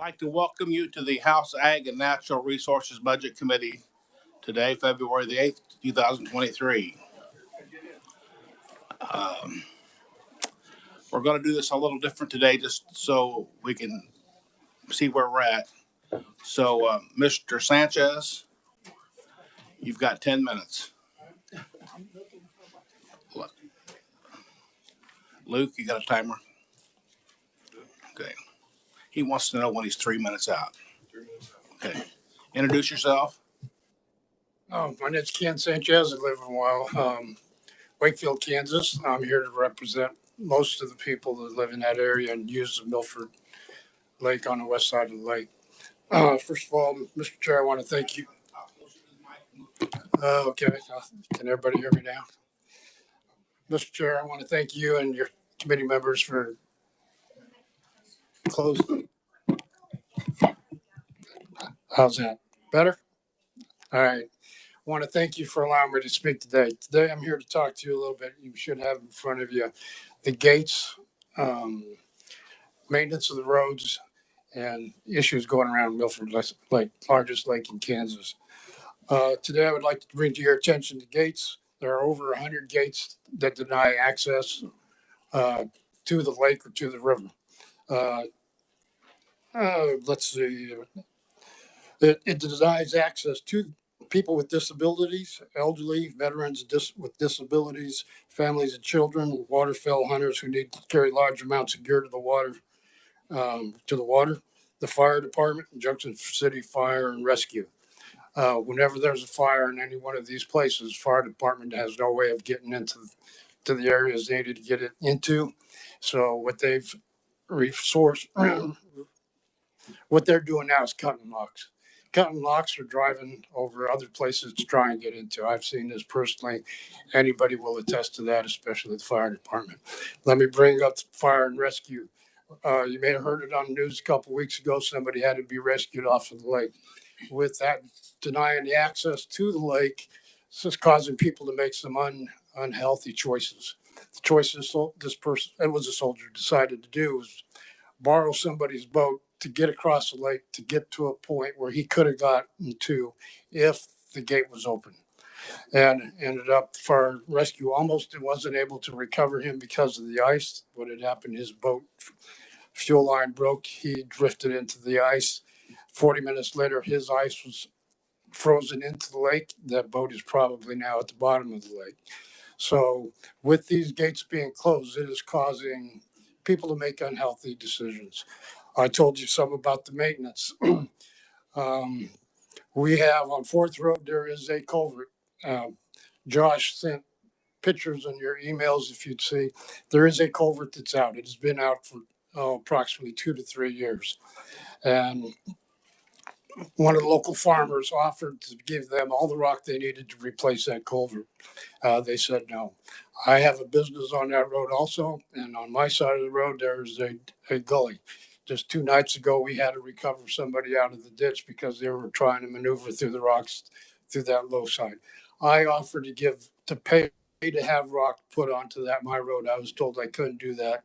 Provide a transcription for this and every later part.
like to welcome you to the House Ag and Natural Resources Budget Committee today, February the 8th, 2023. We're going to do this a little different today just so we can see where we're at. So, Mr. Sanchez, you've got 10 minutes. Luke, you got a timer? Okay. He wants to know when he's 3 minutes out. Okay. Introduce yourself. My name's Ken Sanchez. I live in Wakefield, Kansas. I'm here to represent most of the people that live in that area and use the Milford Lake on the west side of the lake. First of all, Mr. Chair, I want to thank you. Okay, can everybody hear me now? Mr. Chair, I want to thank you and your committee members for closing. How's that? Better? All right. I want to thank you for allowing me to speak today. Today, I'm here to talk to you a little bit. You should have in front of you the gates, maintenance of the roads, and issues going around Milford Lake, largest lake in Kansas. Today, I would like to bring to your attention the gates. There are over 100 gates that deny access to the lake or to the river. Let's see. It denies access to people with disabilities, elderly, veterans with disabilities, families and children, waterfowl hunters who need to carry large amounts of gear to the water, the fire department, Junction City Fire and Rescue. Whenever there's a fire in any one of these places, fire department has no way of getting into the areas needed to get it into. So what they're doing now is cutting locks or driving over other places to try and get into. I've seen this personally. Anybody will attest to that, especially the fire department. Let me bring up the fire and rescue. You may have heard it on the news a couple of weeks ago. Somebody had to be rescued off of the lake. With that, denying the access to the lake, it's just causing people to make some unhealthy choices. The choices this person, it was a soldier, decided to do was borrow somebody's boat to get across the lake to get to a point where he could have gotten to if the gate was open. And ended up fire rescue almost wasn't able to recover him because of the ice. What had happened, his boat fuel line broke. He drifted into the ice. 40 minutes later, his ice was frozen into the lake. That boat is probably now at the bottom of the lake. So with these gates being closed, it is causing people to make unhealthy decisions. I told you some about the maintenance. We have on 4th Road, there is a culvert. Josh sent pictures in your emails if you'd see. There is a culvert that's out. It has been out for approximately 2 to 3 years. And one of the local farmers offered to give them all the rock they needed to replace that culvert. They said no. I have a business on that road also, and on my side of the road, there's a gully. Just 2 nights ago, we had to recover somebody out of the ditch because they were trying to maneuver through the rocks through that low side. I offered to pay to have rock put onto my road. I was told I couldn't do that,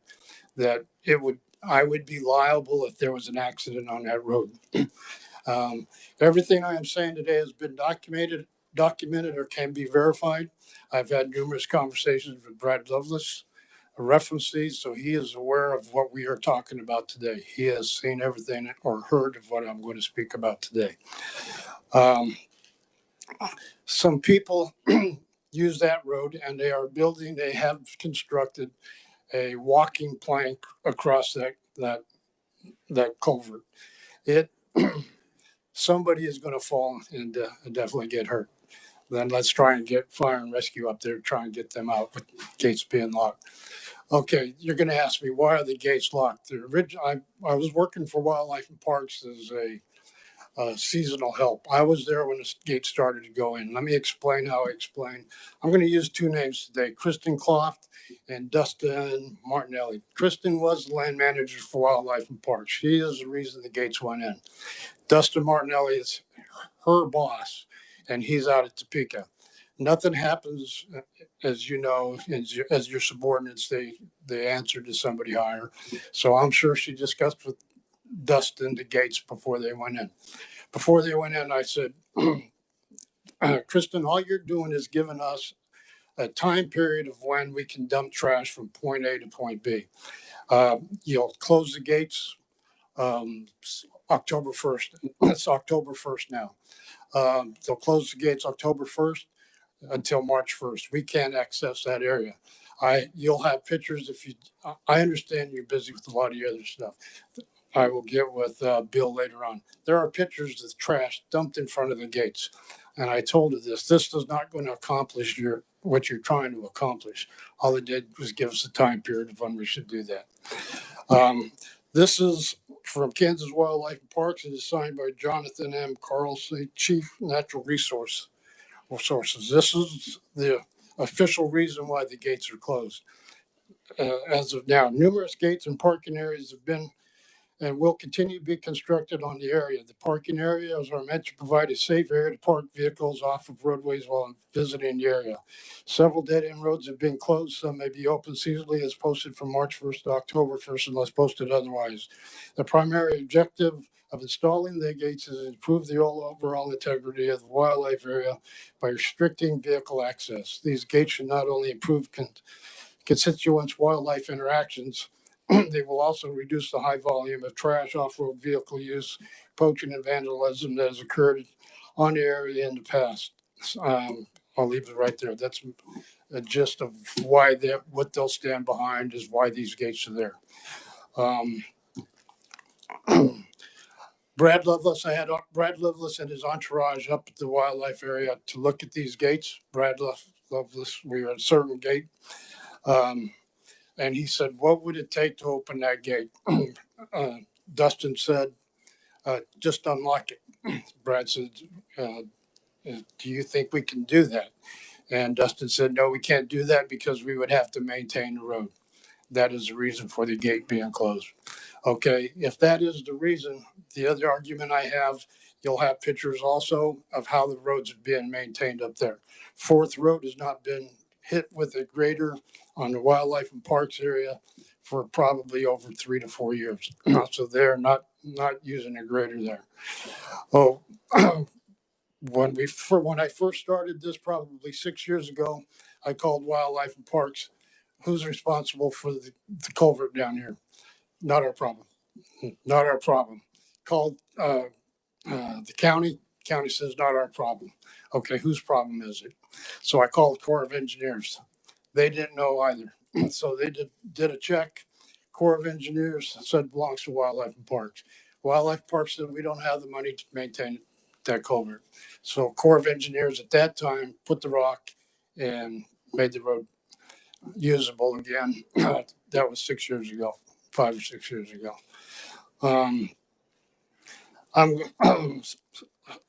I would be liable if there was an accident on that road. Everything I am saying today has been documented or can be verified. I've had numerous conversations with Brad Lovelace, reference these, so he is aware of what we are talking about today. He has seen everything or heard of what I'm going to speak about today. Some people use that road, and they have constructed a walking plank across that culvert. Somebody is going to fall and definitely get hurt. Then let's try and get fire and rescue up there, try and get them out with gates being locked. Okay, you're going to ask me, why are the gates locked? I was working for Wildlife and Parks as a seasonal help. I was there when the gate started to go in. Let me explain how I explain. I'm going to use 2 names today, Kristen Cloft and Dustin Martinelli. Kristen was the land manager for Wildlife and Parks. She is the reason the gates went in. Dustin Martinelli is her boss, and he's out at Topeka. Nothing happens, as you know, as your subordinates, they answer to somebody higher. So I'm sure she discussed with Dustin the gates before they went in. Before they went in, I said, Kristen, all you're doing is giving us a time period of when we can dump trash from point A to point B. You'll close the gates October 1st. It's October 1st now. They'll close the gates October 1st until March 1st. We can't access that area. You'll have pictures if you. I understand you're busy with a lot of your other stuff. I will get with Bill later on. There are pictures of trash dumped in front of the gates, and I told her this. This is not going to accomplish what you're trying to accomplish. All it did was give us a time period of when we should do that. This is from Kansas Wildlife and Parks. It is signed by Jonathan M. Carlson, Chief Natural Resources. This is the official reason why the gates are closed. As of now, numerous gates and parking areas have been and will continue to be constructed on the area. The parking areas are meant to provide a safe area to park vehicles off of roadways while visiting the area. Several dead-end roads have been closed. Some may be open seasonally as posted from March 1st to October 1st unless posted otherwise. The primary objective of installing the gates is to improve the overall integrity of the wildlife area by restricting vehicle access. These gates should not only improve constituents' wildlife interactions, they will also reduce the high volume of trash, off-road vehicle use, poaching, and vandalism that has occurred on the area in the past. I'll leave it right there. That's a gist of why what they'll stand behind is why these gates are there. Brad Lovelace, I had Brad Lovelace and his entourage up at the wildlife area to look at these gates. Brad Lovelace, we were at a certain gate. And he said, what would it take to open that gate? Dustin said, just unlock it. Brad said, do you think we can do that? And Dustin said, no, we can't do that because we would have to maintain the road. That is the reason for the gate being closed. Okay, if that is the reason, the other argument I have, you'll have pictures also of how the roads are being maintained up there. Fourth Road has not been hit with a grader on the wildlife and parks area for probably over 3 to 4 years. So they're not using a grader there. Oh, when I first started this probably 6 years ago, I called Wildlife and Parks. Who's responsible for the culvert down here? Not our problem. Not our problem. Called the county. County says not our problem. Okay, whose problem is it? So I called Corps of Engineers. They didn't know either. So they did a check. Corps of Engineers said belongs to Wildlife and Parks. Wildlife Parks said we don't have the money to maintain that culvert. So Corps of Engineers at that time put the rock and made the road usable again. That was 6 years ago, 5 or 6 years ago.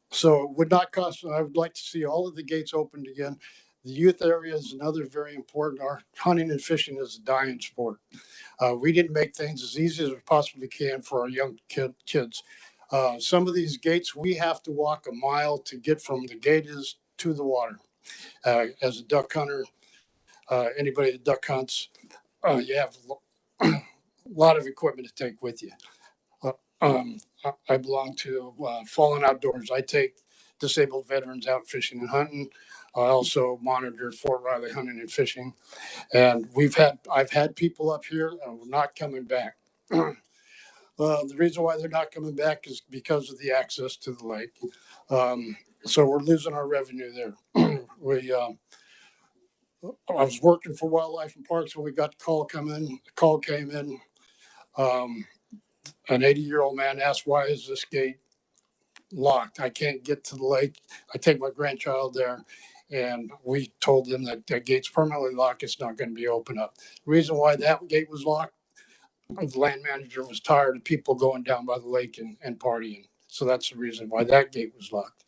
So it would not cost. I would like to see all of the gates opened again. The youth area is another very important. Our hunting and fishing is a dying sport. We didn't make things as easy as we possibly can for our young kids. Some of these gates, we have to walk a mile to get from the gate is to the water. As a duck hunter, anybody that duck hunts, you have a lot of equipment to take with you. I belong to Fallen Outdoors. I take disabled veterans out fishing and hunting. I also monitor Fort Riley hunting and fishing. And I've had people up here and we're not coming back. The reason why they're not coming back is because of the access to the lake. So we're losing our revenue there. I was working for Wildlife and Parks when we got the call come in. The call came in. An 80-year-old man asked, why is this gate locked? I can't get to the lake. I take my grandchild there. And we told them that that gate's permanently locked. It's not going to be open up. The reason why that gate was locked, the land manager was tired of people going down by the lake and partying. So that's the reason why that gate was locked.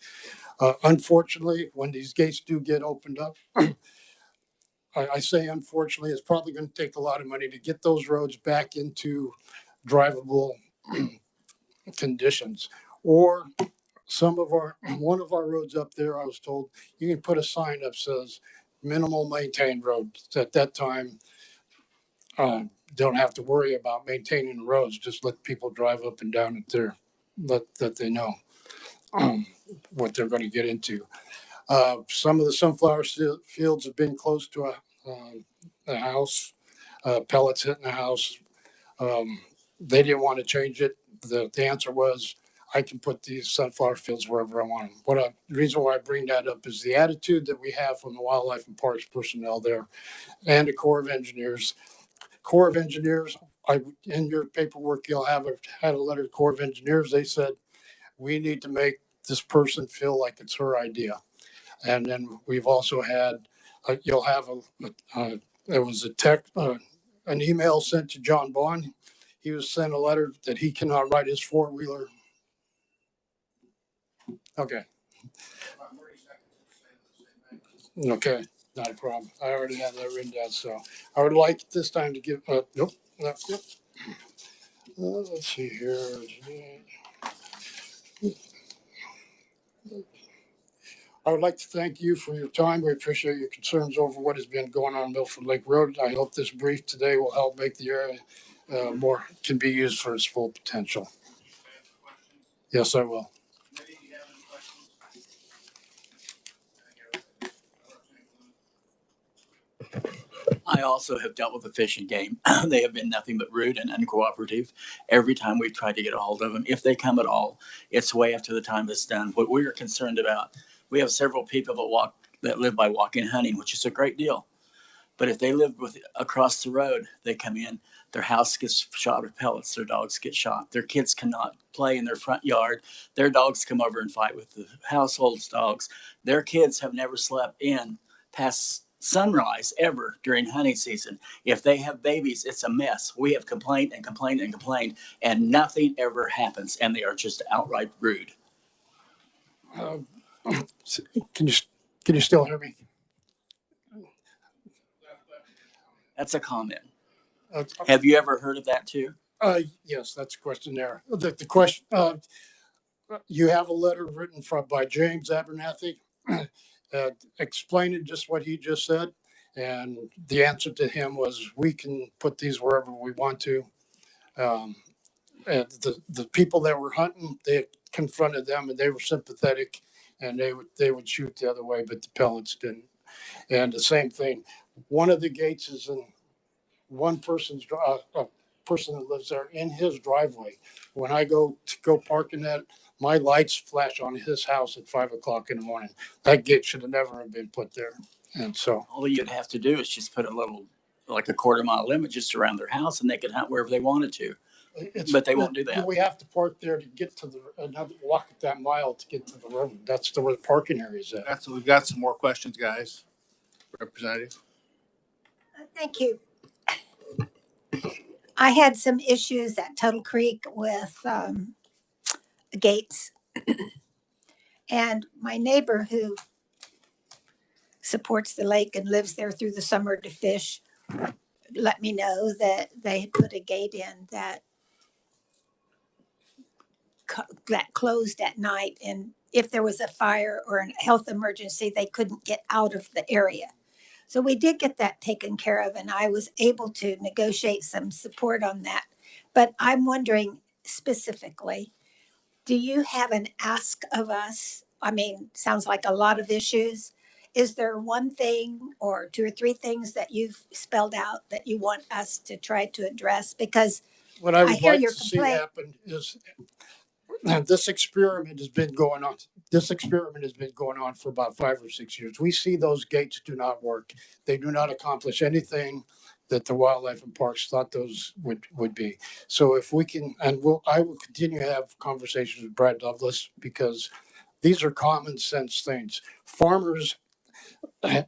Unfortunately, when these gates do get opened up, I say unfortunately, it's probably going to take a lot of money to get those roads back into drivable conditions. Or one of our roads up there, I was told you can put a sign up says minimal maintained road. At that time, don't have to worry about maintaining the roads. Just let people drive up and down it there, that they know what they're going to get into. Some of the sunflower fields have been close to a house, pellets hitting the house. They didn't want to change it. The answer was, I can put these sunflower fields wherever I want them. The reason why I bring that up is the attitude that we have from the Wildlife and Parks personnel there and the Corps of Engineers. Corps of Engineers, in your paperwork, you'll have had a letter to Corps of Engineers. They said, we need to make this person feel like it's her idea. And then we've also had, you'll have there was an email sent to John Bond. He was sent a letter that he cannot ride his four-wheeler. Okay. Okay, not a problem. I already have that written down. So I would like this time to give, nope. Let's see here. I would like to thank you for your time. We appreciate your concerns over what has been going on Milford Lake Road. I hope this brief today will help make the area can be used for its full potential. Yes, I will. I also have dealt with the Fish and Game. They have been nothing but rude and uncooperative. Every time we've tried to get a hold of them, if they come at all, it's way after the time it's done. What we're concerned about, we have several people that live by walking and hunting, which is a great deal. But if they live across the road, they come in, their house gets shot with pellets, their dogs get shot, their kids cannot play in their front yard, their dogs come over and fight with the household's dogs. Their kids have never slept in past sunrise ever during hunting season. If they have babies, it's a mess. We have complained and complained and complained, and nothing ever happens, and they are just outright rude. Can you still hear me? That's a comment. Have you ever heard of that too? Yes, that's a question there. The question, you have a letter written by James Abernathy explaining just what he just said. And the answer to him was, we can put these wherever we want to. And the people that were hunting, they confronted them and they were sympathetic, and they would shoot the other way, but the pellets didn't. And the same thing, one of the gates is in one person's a person that lives there in his driveway. When I go park in that, my lights flash on his house at 5 o'clock in the morning. That gate should have never have been put there. And so all you'd have to do is just put a little, like a quarter-mile limit just around their house, and they could hunt wherever they wanted to. But they won't do that. We have to park there to get to walk that mile to get to the road. That's where the parking area is at. We've got some more questions, guys. Representative. Thank you. I had some issues at Tuttle Creek with gates. And my neighbor who supports the lake and lives there through the summer to fish let me know that they had put a gate in that closed at night. And if there was a fire or a health emergency, they couldn't get out of the area. So we did get that taken care of, and I was able to negotiate some support on that. But I'm wondering specifically, do you have an ask of us? I mean, sounds like a lot of issues. Is there one thing or two or three things that you've spelled out that you want us to try to address? Because what I would hear like your to see complaint. happen is this experiment has been going on. This experiment has been going on for about 5 or 6 years. We see those gates do not work. They do not accomplish anything that the Wildlife and Parks thought those would be. So if we can, and I will continue to have conversations with Brad Douglas, because these are common sense things. Farmers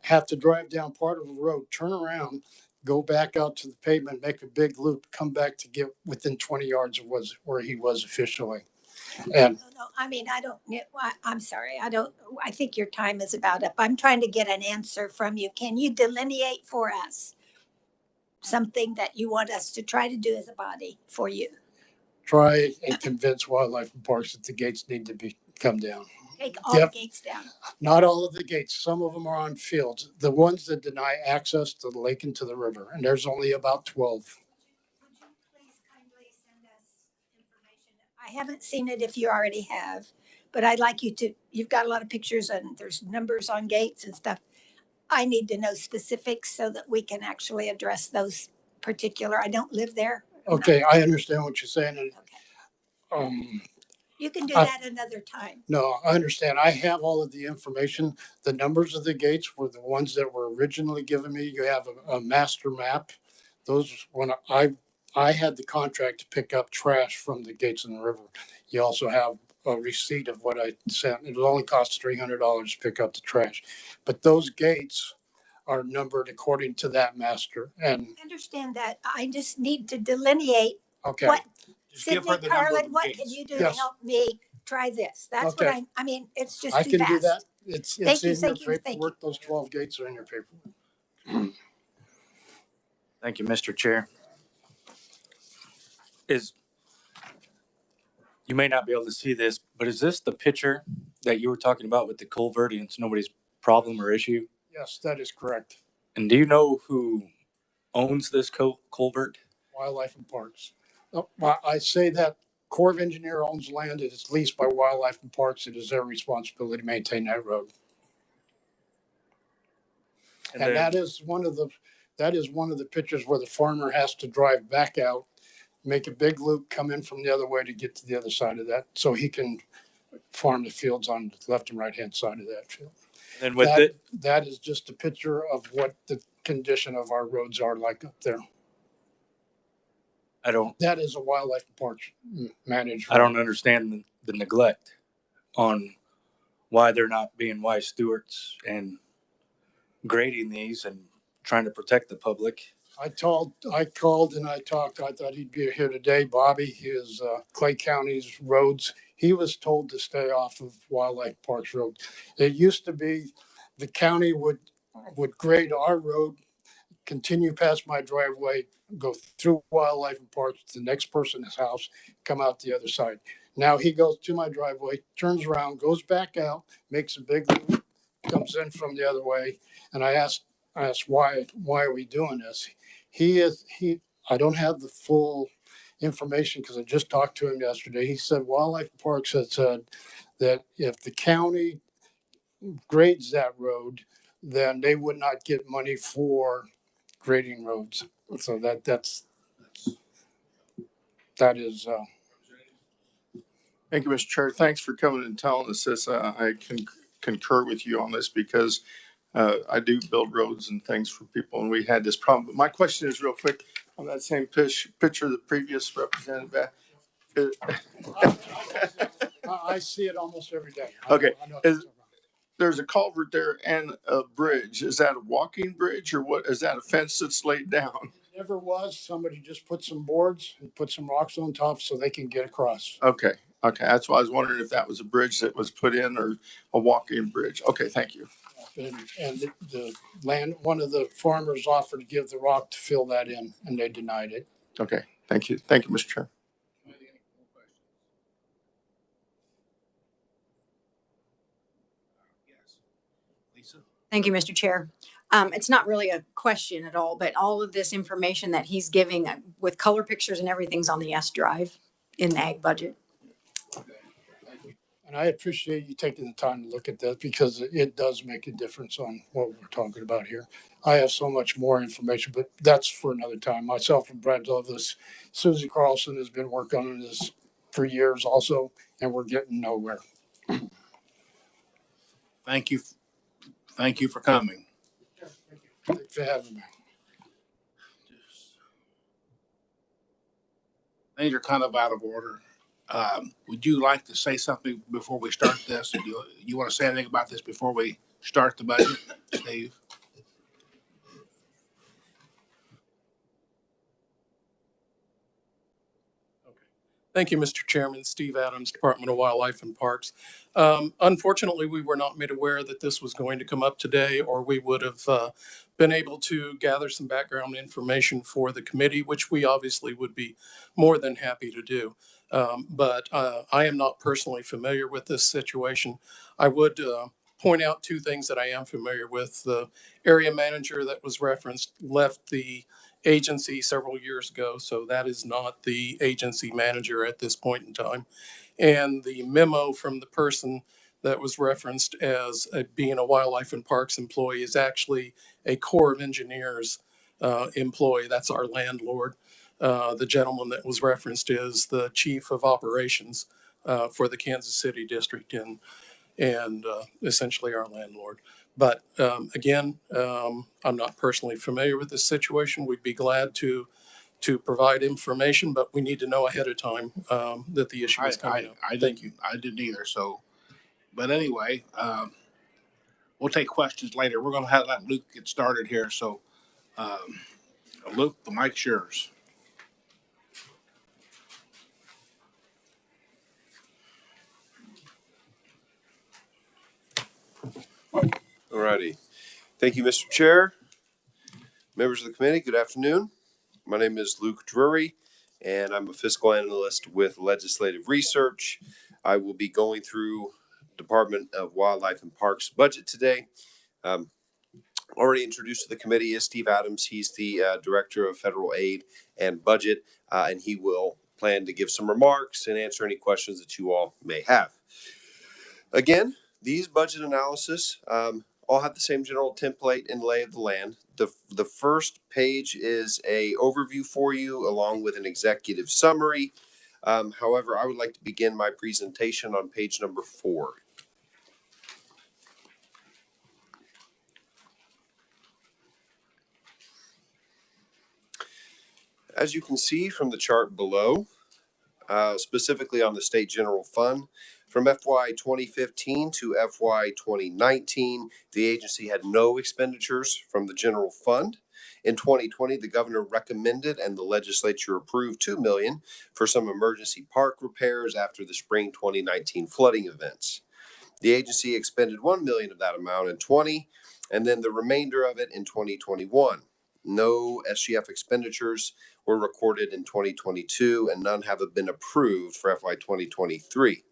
have to drive down part of a road, turn around, go back out to the pavement, make a big loop, come back to get within 20 yards of where he was officially. And No, I mean, I'm sorry. I think your time is about up. I'm trying to get an answer from you. Can you delineate for us something that you want us to try to do as a body for you? try and convince Wildlife and Parks that the gates need to come down. Take all the gates down. Not all of the gates. Some of them are on fields. The ones that deny access to the lake and to the river, and there's only about 12. I haven't seen it if you already have, but I'd like you to, you've got a lot of pictures and there's numbers on gates and stuff. I need to know specifics so that we can actually address those particular, I don't live there. I'm not- Okay, I understand what you're saying. And, Okay. You can do I- that another time. no, I understand. I have all of the information. The numbers of the gates were the ones that were originally given me. You have a master map. Those, when I had the contract to pick up trash from the gates in the river. You also have a receipt of what I sent. It only cost $300 to pick up the trash. But those gates are numbered according to that master. And, I understand that. I just need to delineate okay. what, Just give her Sydney, the number Carlin, of what can gates. you do to Yes. help me try this? That's what Okay. I mean, it's just I too can do that. fast. It's Thank you, in your thank you, thank you. paperwork. Those 12 gates are in your paperwork. Thank you, Mr. Chair. You may not be able to see this, but is this the picture that you were talking about with the culvert and it's nobody's problem or issue? Yes, that is correct. And do you know who owns this culvert? Wildlife and Parks. Well, I say that Corps of Engineer owns land. It is leased by Wildlife and Parks. It is their responsibility to maintain that road. And then- that is one of the pictures where the farmer has to drive back out, make a big loop, come in from the other way to get to the other side of that, so he can farm the fields on the left and right hand side of that field. And with it, That is just a picture of what the condition of our roads are like up there. That is a Wildlife and Parks managed. I don't understand the neglect on why they're not being wise stewards and grading these and trying to protect the public. I called and I talked. I thought he'd be here today. Bobby, he is Clay County's roads. He was told to stay off of Wildlife Parks Road. It used to be the county would grade our road, continue past my driveway, go through Wildlife and Parks to the next person's house, come out the other side. Now he goes to my driveway, turns around, goes back out, makes a big loop, comes in from the other way. And I asked why are we doing this? I don't have the full information because I just talked to him yesterday. He said Wildlife and Parks had said that if the county grades that road, then they would not get money for grading roads. So that is. Thank you, Mr. Chair. Thanks for coming and telling us this. I can concur with you on this because I do build roads and things for people, and we had this problem. But my question is real quick on that same picture the previous representative. I see it almost every day. Okay. I know There's a culvert there and a bridge. Is that a walking bridge or what? Is that a fence that's laid down? it never was. Somebody just put some boards and put some rocks on top so they can get across. Okay. Okay. That's why I was wondering if that was a bridge that was put in or a walk-in bridge. Okay. Thank you. And the land, one of the farmers offered to give the rock to fill that in, and they denied it. Okay. Thank you. Thank you, Mr. Chair. Yes. Lisa? Thank you, Mr. Chair. It's not really a question at all, but all of this information that he's giving with color pictures and everything's on the S drive in the ag budget. And I appreciate you taking the time to look at that because it does make a difference on what we're talking about here. I have so much more information, but that's for another time. Myself and Brad Douglas, Susie Carlson has been working on this for years also, and we're getting nowhere. Thank you. Thank you for coming. Thanks for having me. Things are kind of out of order. Would you like to say something before we start this? You want to say anything about this before we start the budget, Steve? Thank you, Mr. Chairman. Steve Adams, Department of Wildlife and Parks. Unfortunately, we were not made aware that this was going to come up today, or we would have been able to gather some background information for the committee, which we obviously would be more than happy to do. But I am not personally familiar with this situation. I would point out two things that I am familiar with. The area manager that was referenced left the agency several years ago, so that is not the agency manager at this point in time. And the memo from the person that was referenced as being a Wildlife and Parks employee is actually a Corps of Engineers employee. That's our landlord. The gentleman that was referenced is the chief of operations for the Kansas City district and essentially our landlord. But again, I'm not personally familiar with this situation. We'd be glad to provide information, but we need to know ahead of time that the issue is coming up. I Thank you. didn't either. So, but anyway, we'll take questions later. We're going to let Luke get started here. So, Luke, the mic's yours. Alrighty. Thank you, Mr. Chair. Members of the committee, good afternoon. My name is Luke Drury, and I'm a fiscal analyst with Legislative Research. I will be going through Department of Wildlife and Parks budget today. Already introduced to the committee is Steve Adams. He's the Director of Federal Aid and Budget, and he will plan to give some remarks and answer any questions that you all may have. Again, these budget analysis all have the same general template and lay of the land. The first page is a overview for you along with an executive summary. However, I would like to begin my presentation on page number 4. As you can see from the chart below, specifically on the State General Fund, from FY 2015 to FY 2019, the agency had no expenditures from the general fund. In 2020, the governor recommended and the legislature approved $2 million for some emergency park repairs after the spring 2019 flooding events. The agency expended $1 million of that amount in 20, and then the remainder of it in 2021. No SGF expenditures were recorded in 2022, and none have been approved for FY 2023.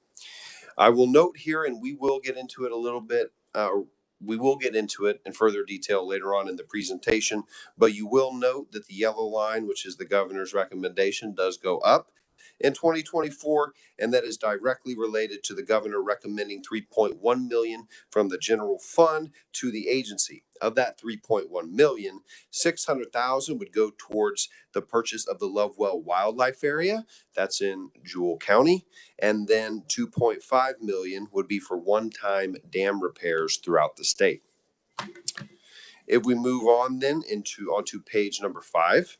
I will note here, and we will get into it a little bit, we will get into it in further detail later on in the presentation, but you will note that the yellow line, which is the governor's recommendation, does go up in 2024, and that is directly related to the governor recommending $3.1 million from the general fund to the agency. Of that $3.1 million, $600,000 would go towards the purchase of the Lovewell Wildlife Area, that's in Jewell County, and then $2.5 million would be for one-time dam repairs throughout the state. If we move on then onto page number 5.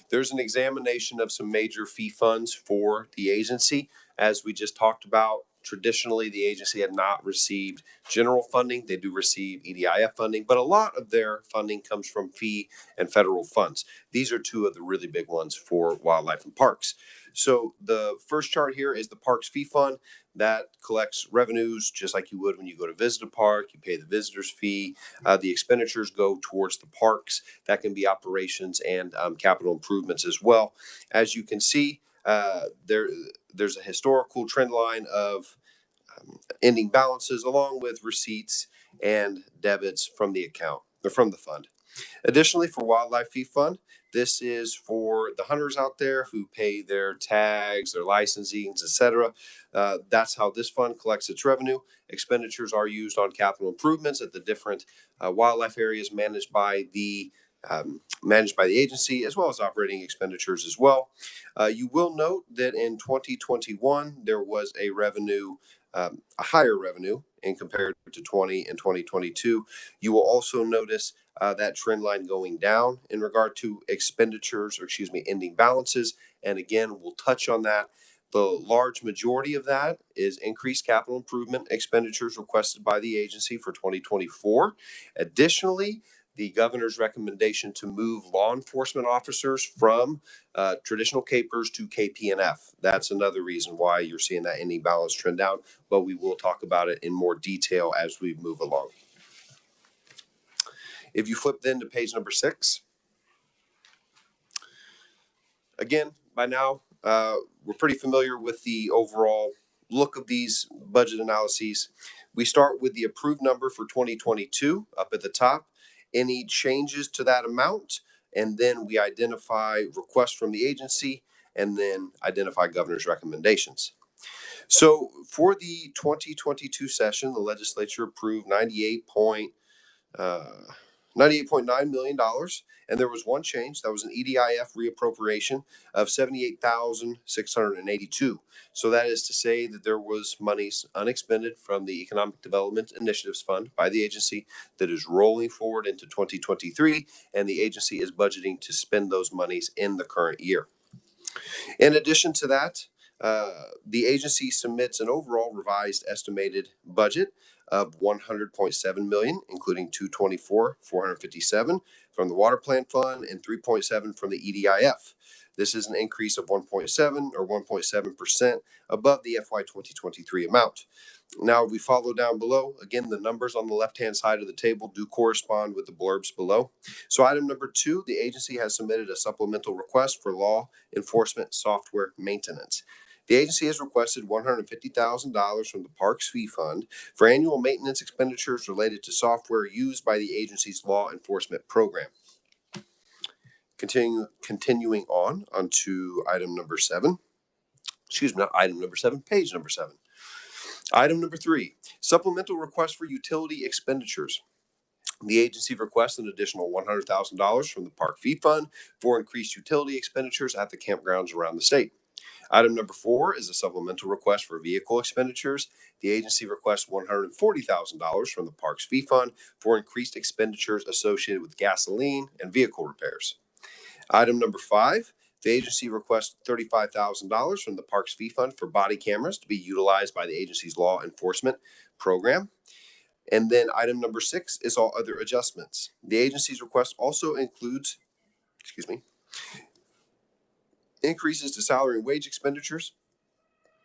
There's an examination of some major fee funds for the agency. As we just talked about, traditionally the agency had not received general funding. They do receive EDIF funding, but a lot of their funding comes from fee and federal funds. These are two of the really big ones for wildlife and parks. So the first chart here is the Parks Fee Fund that collects revenues just like you would when you go to visit a park. You pay the visitor's fee. The expenditures go towards the parks. That can be operations and capital improvements as well. As you can see, there's a historical trend line of ending balances along with receipts and debits from the account or from the fund. Additionally, for Wildlife Fee Fund, this is for the hunters out there who pay their tags, their licensings, etc. That's how this fund collects its revenue. Expenditures are used on capital improvements at the different wildlife areas managed by the agency, as well as operating expenditures as well. You will note that in 2021 there was a revenue, a higher revenue in compared to 20 and 2022. You will also notice that trend line going down in regard to expenditures, or excuse me, ending balances. And again, we'll touch on that. The large majority of that is increased capital improvement expenditures requested by the agency for 2024. Additionally, the governor's recommendation to move law enforcement officers from traditional capers to KP&F. That's another reason why you're seeing that ending balance trend down, but we will talk about it in more detail as we move along. If you flip then to page number 6, again, by now, we're pretty familiar with the overall look of these budget analyses. We start with the approved number for 2022 up at the top, any changes to that amount, and then we identify requests from the agency, and then identify governor's recommendations. So for the 2022 session, the legislature approved $98.9 million. And there was one change. That was an EDIF reappropriation of $78,682. So that is to say that there was monies unexpended from the Economic Development Initiatives Fund by the agency that is rolling forward into 2023, and the agency is budgeting to spend those monies in the current year. In addition to that, the agency submits an overall revised estimated budget of $100.7 million, including $224,457 from the Water Plant Fund and $3.7 from the EDIF. This is an increase of 1.7 or 1.7% above the FY 2023 amount. Now, we follow down below. Again, the numbers on the left-hand side of the table do correspond with the blurbs below. So item number 2, the agency has submitted a supplemental request for law enforcement software maintenance. The agency has requested $150,000 from the Parks Fee Fund for annual maintenance expenditures related to software used by the agency's law enforcement program. Continuing on to item number 7. Excuse me, not item number 7, page number 7. Item number 3, supplemental request for utility expenditures. The agency requests an additional $100,000 from the Park Fee Fund for increased utility expenditures at the campgrounds around the state. Item number 4 is a supplemental request for vehicle expenditures. The agency requests $140,000 from the Parks Fee Fund for increased expenditures associated with gasoline and vehicle repairs. Item number 5, the agency requests $35,000 from the Parks Fee Fund for body cameras to be utilized by the agency's law enforcement program. And then item number 6 is all other adjustments. The agency's request also includes, increases to salary and wage expenditures,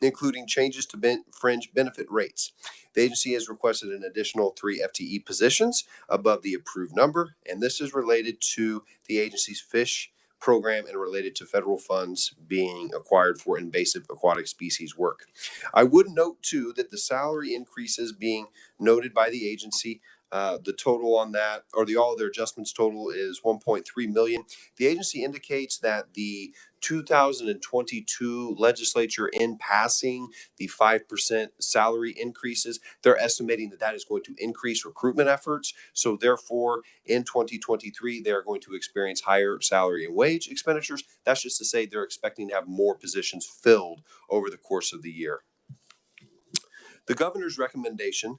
including changes to fringe benefit rates. The agency has requested an additional 3 FTE positions above the approved number, and this is related to the agency's fish program and related to federal funds being acquired for invasive aquatic species work. I would note too that the salary increases being noted by the agency, the total on that, or all of their adjustments total, is $1.3 million. The agency indicates that the 2022 legislature, in passing the 5% salary increases, they're estimating that that is going to increase recruitment efforts. So therefore, in 2023, they're going to experience higher salary and wage expenditures. That's just to say they're expecting to have more positions filled over the course of the year. The governor's recommendation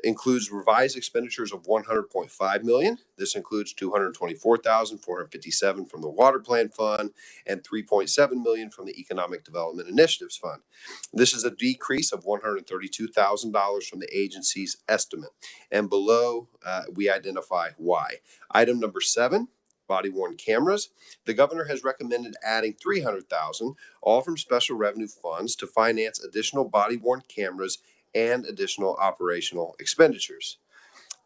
includes revised expenditures of $100.5 million. This includes $224,457 from the Water Plant Fund and $3.7 million from the Economic Development Initiatives Fund. This is a decrease of $132,000 from the agency's estimate. And below, we identify why. Item number 7. Body-worn cameras. The governor has recommended adding $300,000, all from special revenue funds, to finance additional body-worn cameras and additional operational expenditures.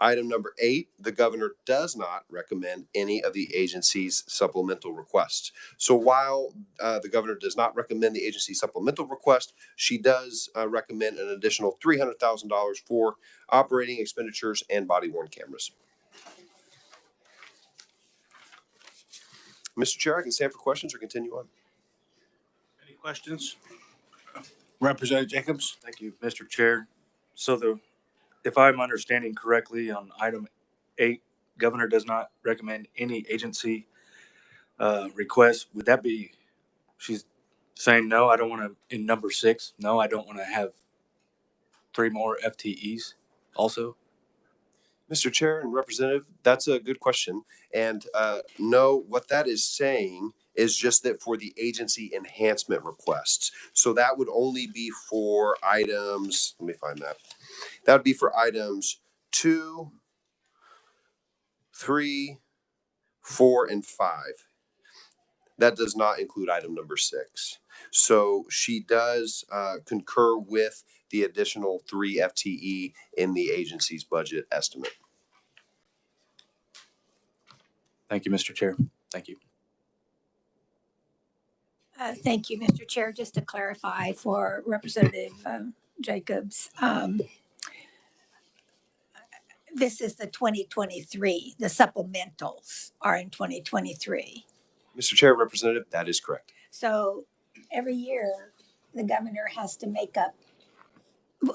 Item number 8, the governor does not recommend any of the agency's supplemental requests. So while the governor does not recommend the agency's supplemental request, she does recommend an additional $300,000 for operating expenditures and body-worn cameras. Mr. Chair, I can stand for questions or continue on. Any questions? Representative Jacobs? Thank you, Mr. Chair. So if I'm understanding correctly on item 8, governor does not recommend any agency request. Would that be, she's saying, no, I don't want to, in number 6, no, I don't want to have 3 more FTEs also? Mr. Chair and Representative, that's a good question. And no, what that is saying is just that for the agency enhancement requests. So that would only be for items, let me find that. That would be for items 2, 3, 4, and 5. That does not include item number 6. So she does concur with the additional 3 FTE in the agency's budget estimate. Thank you, Mr. Chair. Thank you. Thank you, Mr. Chair. Just to clarify for Representative Jacobs, This is the 2023, the supplementals are in 2023. Mr. Chair, Representative, that is correct. So every year, the governor has to make up.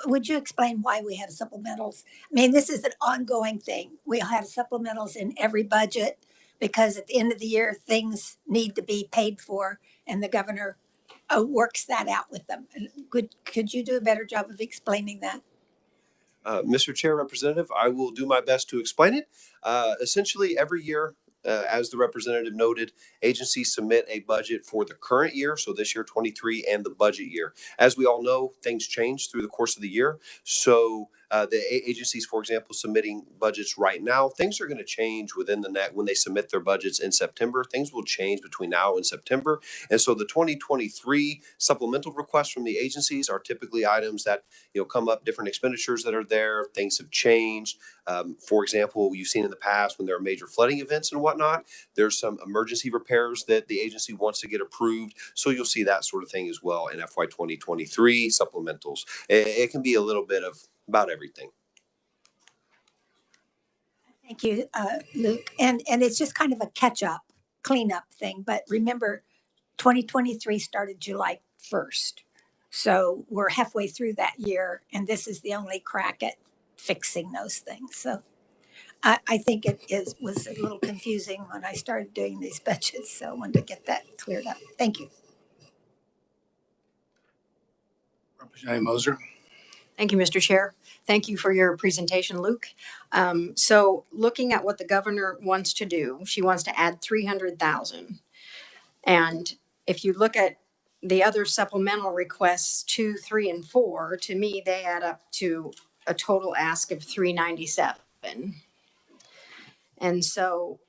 Would you explain why we have supplementals? I mean, this is an ongoing thing. We'll have supplementals in every budget because at the end of the year, things need to be paid for, and the governor works that out with them. And could you do a better job of explaining that? Mr. Chair, Representative, I will do my best to explain it. Essentially, every year, as the representative noted, agencies submit a budget for the current year, so this year 23, and the budget year. As we all know, things change through the course of the year. So the agencies, for example, submitting budgets right now, things are going to change within the net when they submit their budgets in September. Things will change between now and September. And so the 2023 supplemental requests from the agencies are typically items that come up, different expenditures that are there. Things have changed. For example, you've seen in the past when there are major flooding events and whatnot, there's some emergency repairs that the agency wants to get approved. So you'll see that sort of thing as well in FY 2023 supplementals. It can be a little bit of about everything. Thank you, Luke. And it's just kind of a catch-up, cleanup thing. But remember, 2023 started July 1st. So we're halfway through that year, and this is the only crack at fixing those things. So I think it was a little confusing when I started doing these budgets. So I wanted to get that cleared up. Thank you. Representative Moser. Thank you, Mr. Chair. Thank you for your presentation, Luke. So looking at what the governor wants to do, she wants to add 300,000. And if you look at the other supplemental requests, 2, 3, and 4, to me, they add up to a total ask of 397. And so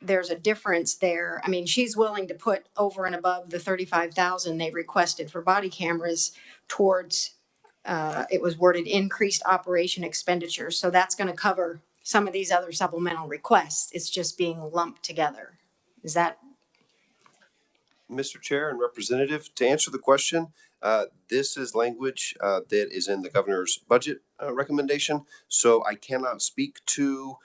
there's a difference there. I mean, she's willing to put over and above the 35,000 they requested for body cameras towards, it was worded increased operation expenditures. So that's going to cover some of these other supplemental requests. It's just being lumped together. Is that? Mr. Chair and Representative, to answer the question, this is language that is in the governor's budget recommendation. So I cannot speak to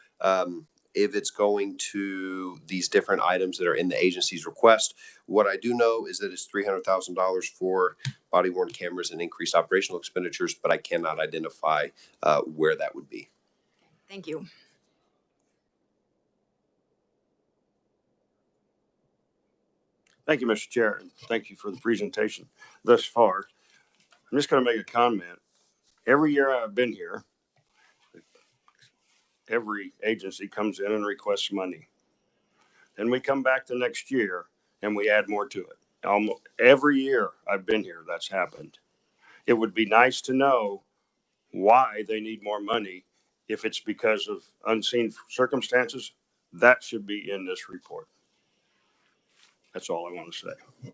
if it's going to these different items that are in the agency's request. What I do know is that it's $300,000 for body worn cameras and increased operational expenditures, but I cannot identify where that would be. Thank you. Thank you, Mr. Chair, and thank you for the presentation thus far. I'm just going to make a comment. Every year I've been here, every agency comes in and requests money. Then we come back the next year and we add more to it. Almost every year I've been here, that's happened. It would be nice to know why they need more money. If it's because of unseen circumstances, that should be in this report. That's all I want to say.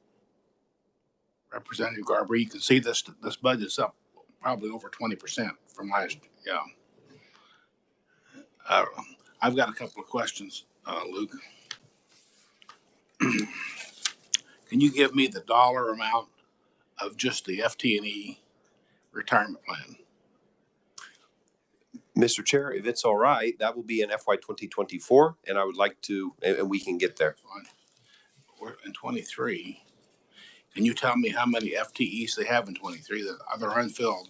Representative Garber, you can see this budget's up probably over 20% from last year. I've got a couple of questions, Luke. Can you give me the dollar amount of just the FT&E retirement plan? Mr. Chair, if it's all right, that will be in FY 2024, and I would like to, and we can get there. We're in 23. Can you tell me how many FTEs they have in 23 that are unfilled?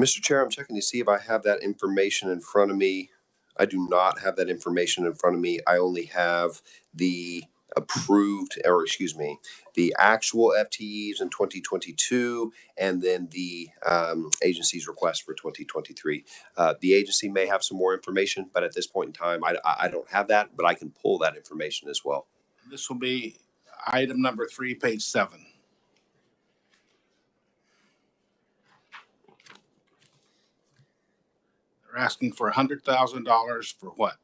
Mr. Chair, I'm checking to see if I have that information in front of me. I do not have that information in front of me. I only have the approved, or excuse me, the actual FTEs in 2022, and then the agency's request for 2023. The agency may have some more information, but at this point in time, I don't have that, but I can pull that information as well. This will be item number 3, page 7. They're asking for $100,000 for what?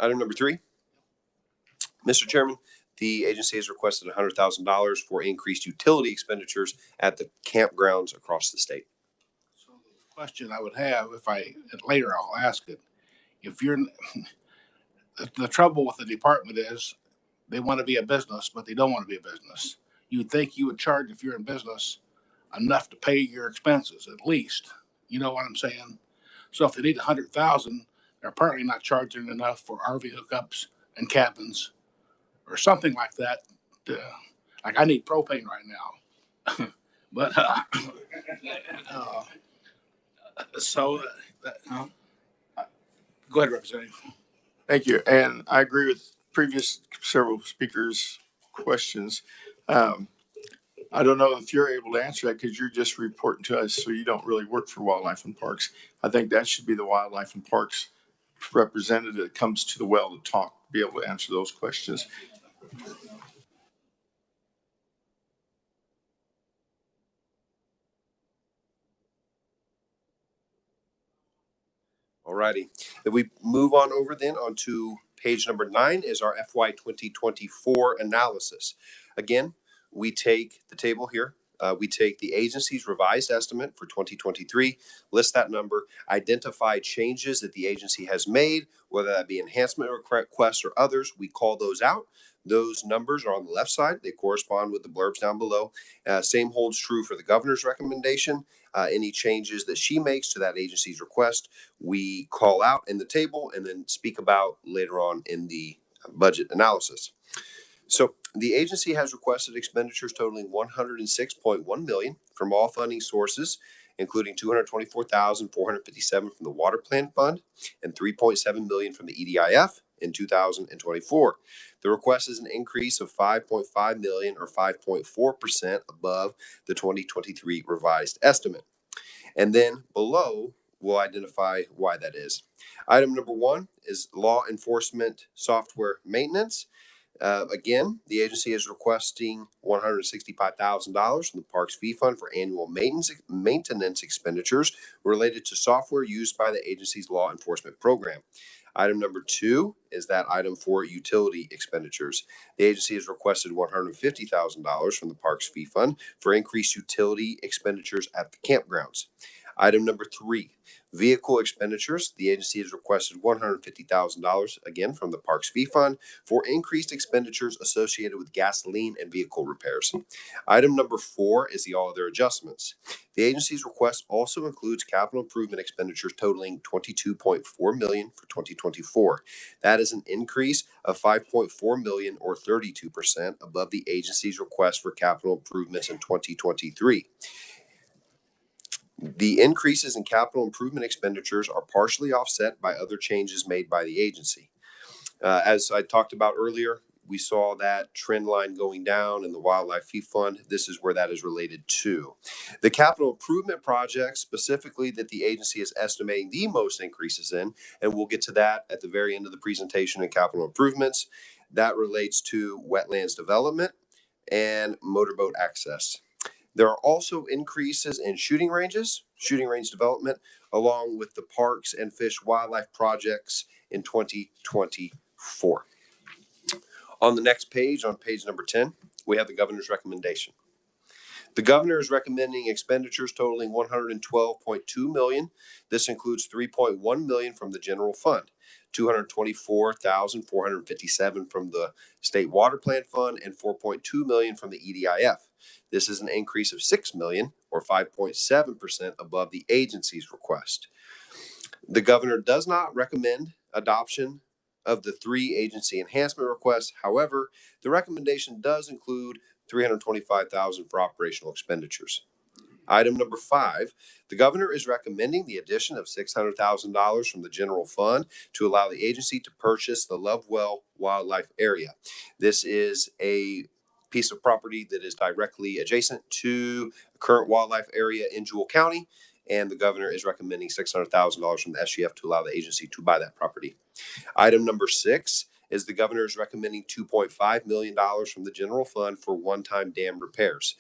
Item number 3. Mr. Chairman, the agency has requested $100,000 for increased utility expenditures at the campgrounds across the state. So the question I would have, later I'll ask it, if you're, the trouble with the department is they want to be a business, but they don't want to be a business. You'd think you would charge, if you're in business, enough to pay your expenses at least. You know what I'm saying? So if they need 100,000, they're apparently not charging enough for RV hookups and cabins or something like that. To, like I need propane right now, but uh, so go ahead, Representative. Thank you. And I agree with previous several speakers' questions. Um, I don't know if you're able to answer that because you're just reporting to us, so you don't really work for Wildlife and Parks. I think that should be the Wildlife and Parks representative that comes to the well to talk, be able to answer those questions. Alrighty. Then we move on over then onto page number 9 is our FY 2024 analysis. Again, we take the table here. We take the agency's revised estimate for 2023, list that number, identify changes that the agency has made, whether that be enhancement requests or others. We call those out. Those numbers are on the left side. They correspond with the blurbs down below. Same holds true for the governor's recommendation. Any changes that she makes to that agency's request, we call out in the table and then speak about later on in the budget analysis. So the agency has requested expenditures totaling $106.1 million from all funding sources, including $224,457 from the Water Plan Fund and $3.7 million from the EDIF in 2024. The request is an increase of $5.5 million or 5.4% above the 2023 revised estimate. And then below, we'll identify why that is. Item number 1 is law enforcement software maintenance. Again, the agency is requesting $165,000 from the Parks Fee Fund for annual maintenance expenditures related to software used by the agency's law enforcement program. Item number 2 is that item for utility expenditures. The agency has requested $150,000 from the Parks Fee Fund for increased utility expenditures at the campgrounds. Item number 3, vehicle expenditures. The agency has requested $150,000 again from the Parks Fee Fund for increased expenditures associated with gasoline and vehicle repairs. Item number 4 is the all other adjustments. The agency's request also includes capital improvement expenditures totaling $22.4 million for 2024. That is an increase of $5.4 million or 32% above the agency's request for capital improvements in 2023. The increases in capital improvement expenditures are partially offset by other changes made by the agency. As I talked about earlier, we saw that trend line going down in the Wildlife Fee Fund. This is where that is related to. The capital improvement projects specifically that the agency is estimating the most increases in, and we'll get to that at the very end of the presentation in capital improvements, that relates to wetlands development and motorboat access. There are also increases in shooting ranges, shooting range development, along with the parks and fish wildlife projects in 2024. On the next page, on page number 10, we have the governor's recommendation. The governor is recommending expenditures totaling $112.2 million. This includes $3.1 million from the general fund, $224,457 from the state water plan fund, and $4.2 million from the EDIF. This is an increase of $6 million or 5.7% above the agency's request. The governor does not recommend adoption of the 3 agency enhancement requests. However, the recommendation does include $325,000 for operational expenditures. Item number 5, the governor is recommending the addition of $600,000 from the general fund to allow the agency to purchase the Lovewell Wildlife Area. This is a piece of property that is directly adjacent to the current wildlife area in Jewell County, and the governor is recommending $600,000 from the SGF to allow the agency to buy that property. Item number 6 is the governor is recommending $2.5 million from the general fund for one-time dam repairs.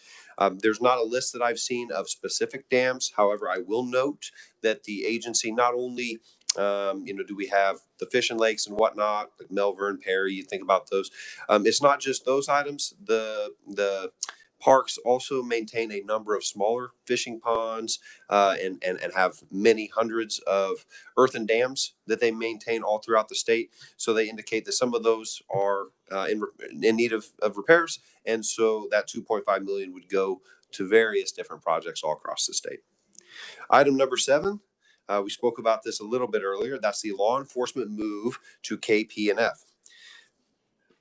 There's not a list that I've seen of specific dams. However, I will note that the agency not only do we have the fishing lakes and whatnot, like Melbourne, Perry, you think about those. It's not just those items. The parks also maintain a number of smaller fishing ponds and have many hundreds of earthen dams that they maintain all throughout the state. So they indicate that some of those are in need of repairs. And so that $2.5 million would go to various different projects all across the state. Item number 7, we spoke about this a little bit earlier. That's the law enforcement move to KP&F.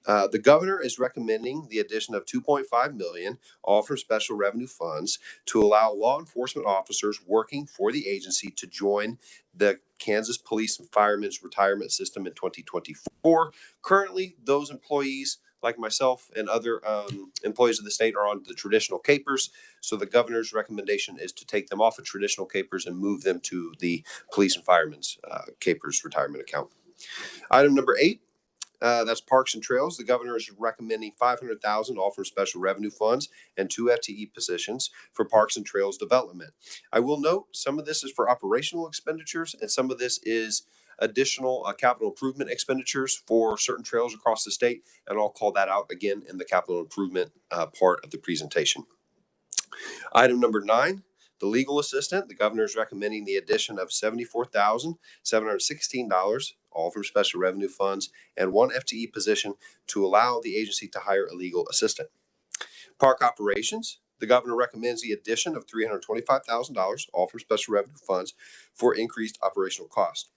The governor is recommending the addition of $2.5 million, all from special revenue funds, to allow law enforcement officers working for the agency to join the Kansas Police and Firemen's Retirement System in 2024. Currently, those employees, like myself and other employees of the state, are on the traditional capers. So the governor's recommendation is to take them off of traditional capers and move them to the Police and Firemen's capers retirement account. Item number 8. That's Parks and Trails. The governor is recommending $500,000 all from special revenue funds and 2 FTE positions for Parks and Trails development. I will note some of this is for operational expenditures and some of this is additional capital improvement expenditures for certain trails across the state, and I'll call that out again in the capital improvement part of the presentation. Item number 9. The legal assistant, the governor is recommending the addition of $74,716, all from special revenue funds, and 1 FTE position to allow the agency to hire a legal assistant. Park operations, the governor recommends the addition of $325,000, all from special revenue funds, for increased operational cost.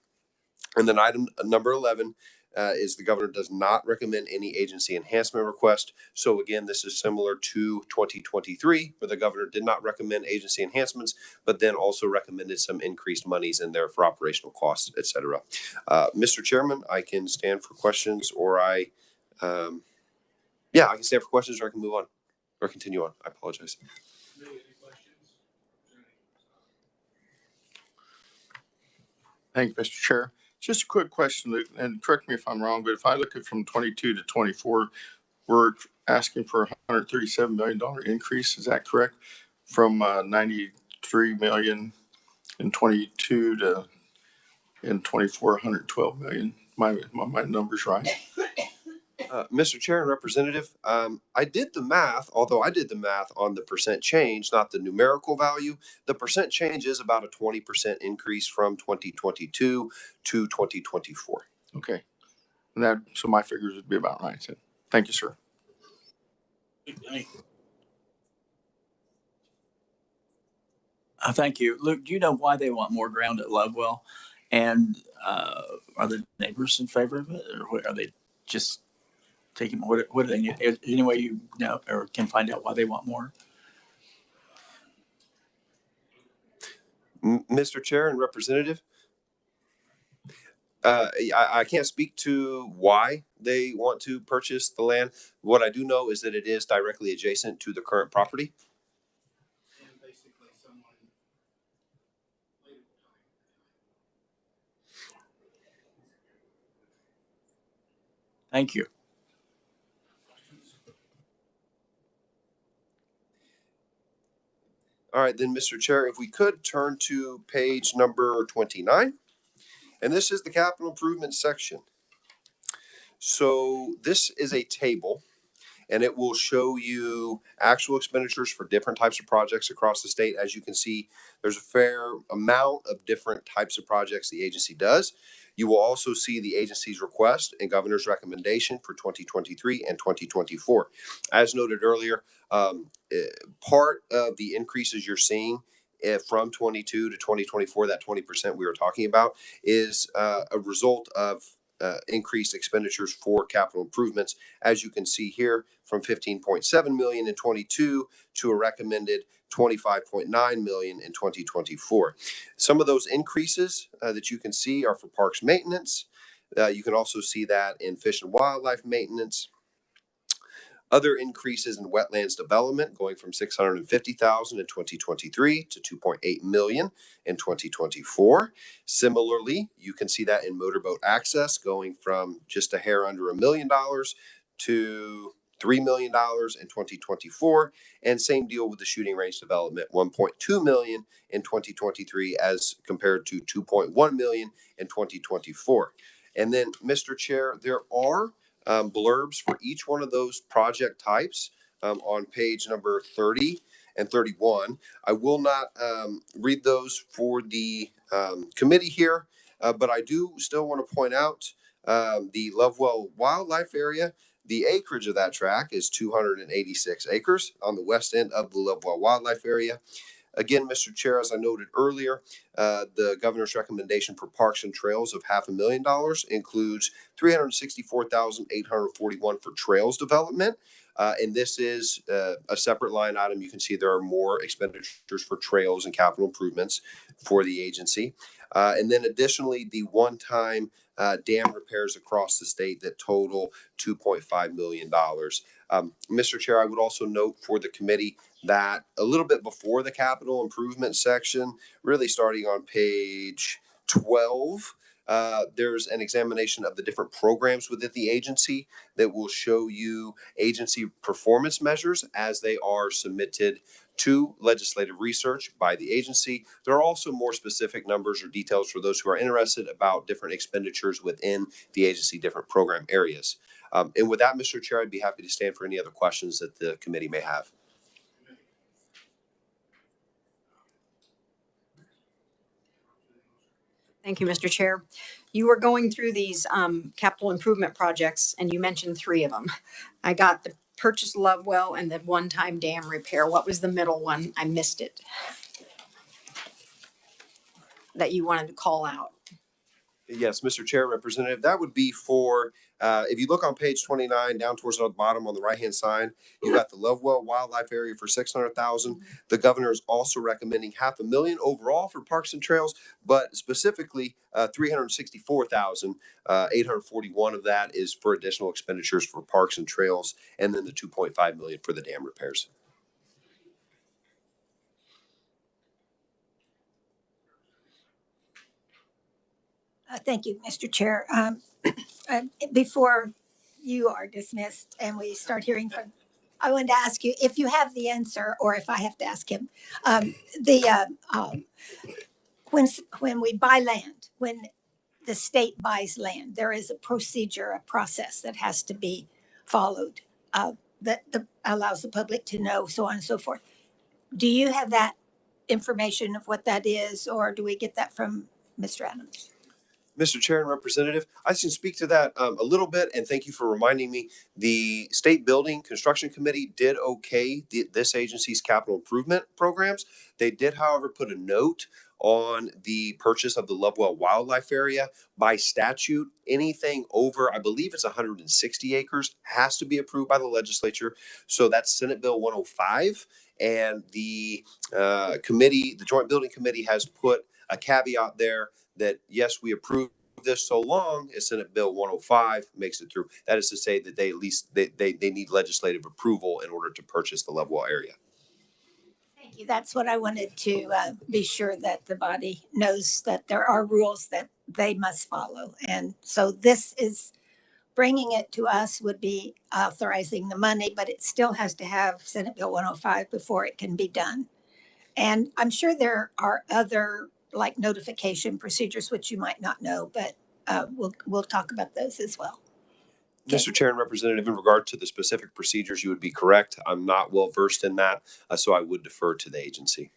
And then item number 11 is the governor does not recommend any agency enhancement request. So again, this is similar to 2023, where the governor did not recommend agency enhancements, but then also recommended some increased monies in there for operational costs, et cetera. Mr. Chairman, I can stand for questions, or I can stand for questions, or I can move on or continue on. I apologize. Thank you, Mr. Chair. Just a quick question, and correct me if I'm wrong, but if I look at from 22 to 24, we're asking for a $137 million increase. Is that correct? From $93 million in 22 to in 24, $112 million. My number's right. Mr. Chair and Representative, I did the math, although I did the math on the percent change, not the numerical value. The percent change is about a 20% increase from 2022 to 2024. Okay. And so my figures would be about right. So thank you, sir. Thank you. Luke, do you know why they want more ground at Lovewell? And are the neighbors in favor of it, or are they just taking, what do they need? Is there any way you know or can find out why they want more? Mr. Chair and Representative, I can't speak to why they want to purchase the land. What I do know is that it is directly adjacent to the current property. Thank you. All right, then, Mr. Chair, if we could turn to page number 29, and this is the capital improvement section. So this is a table, and it will show you actual expenditures for different types of projects across the state. As you can see, there's a fair amount of different types of projects the agency does. You will also see the agency's request and governor's recommendation for 2023 and 2024. As noted earlier, part of the increases you're seeing from 22 to 2024, that 20% we were talking about, is a result of increased expenditures for capital improvements. As you can see here, from 15.7 million in 22 to a recommended 25.9 million in 2024. Some of those increases that you can see are for parks maintenance. You can also see that in fish and wildlife maintenance. Other increases in wetlands development, going from 650,000 in 2023 to 2.8 million in 2024. Similarly, you can see that in motorboat access, going from just a hair under $1 million to $3 million in 2024. And same deal with the shooting range development, 1.2 million in 2023 as compared to 2.1 million in 2024. And then, Mr. Chair, there are blurbs for each one of those project types on page number 30 and 31. I will not read those for the committee here, but I do still want to point out the Lovewell Wildlife Area. The acreage of that tract is 286 acres on the west end of the Lovewell Wildlife Area. Again, Mr. Chair, as I noted earlier, the governor's recommendation for parks and trails of $500,000 includes $364,841 for trails development. And this is a separate line item. You can see there are more expenditures for trails and capital improvements for the agency. And then additionally, the one-time dam repairs across the state that total $2.5 million. Mr. Chair, I would also note for the committee that a little bit before the capital improvement section, really starting on page 12, there's an examination of the different programs within the agency that will show you agency performance measures as they are submitted to legislative research by the agency. There are also more specific numbers or details for those who are interested about different expenditures within the agency, different program areas. And with that, Mr. Chair, I'd be happy to stand for any other questions that the committee may have. Thank you, Mr. Chair. You were going through these capital improvement projects, and you mentioned 3 of them. I got the purchase Lovewell and the one-time dam repair. What was the middle one? I missed it. That you wanted to call out. Yes, Mr. Chair, Representative, that would be for, if you look on page 29, down towards the bottom on the right-hand side, you got the Lovewell Wildlife Area for $600,000. The governor is also recommending $500,000 overall for parks and trails, but specifically $364,841 of that is for additional expenditures for parks and trails, and then the $2.5 million for the dam repairs. Thank you, Mr. Chair. Before you are dismissed and we start hearing from, I wanted to ask you if you have the answer or if I have to ask him. When we buy land, when the state buys land, there is a procedure, a process that has to be followed that allows the public to know, so on and so forth. Do you have that information of what that is, or do we get that from Mr. Adams? Mr. Chair and Representative, I can speak to that a little bit, and thank you for reminding me. The State Building Construction Committee did okay this agency's capital improvement programs. They did, however, put a note on the purchase of the Lovewell Wildlife Area. By statute, anything over, I believe it's 160 acres, has to be approved by the legislature. So that's Senate Bill 105. And the committee, the Joint Building Committee, has put a caveat there that yes, we approve this so long as Senate Bill 105 makes it through. That is to say that they at least they need legislative approval in order to purchase the Lovewell area. Thank you. That's what I wanted to be sure that the body knows, that there are rules that they must follow. And so this is bringing it to us would be authorizing the money, but it still has to have Senate Bill 105 before it can be done. And I'm sure there are other like notification procedures, which you might not know, but we'll talk about those as well. Okay. Mr. Chair and Representative, in regard to the specific procedures, you would be correct. I'm not well versed in that, so I would defer to the agency.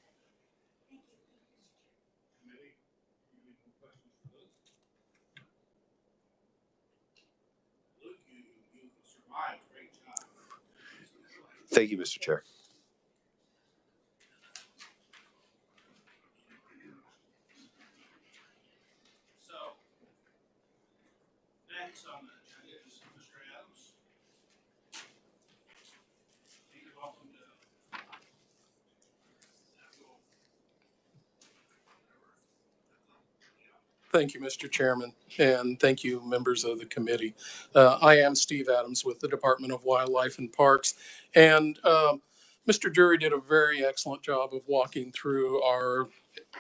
Thank you, Mr. Chair. Next on the agenda is Mr. Adams. You're welcome to. Thank you, Mr. Chairman, and thank you, members of the committee. I am Steve Adams with the Department of Wildlife and Parks, and Mr. Jury did a very excellent job of walking through our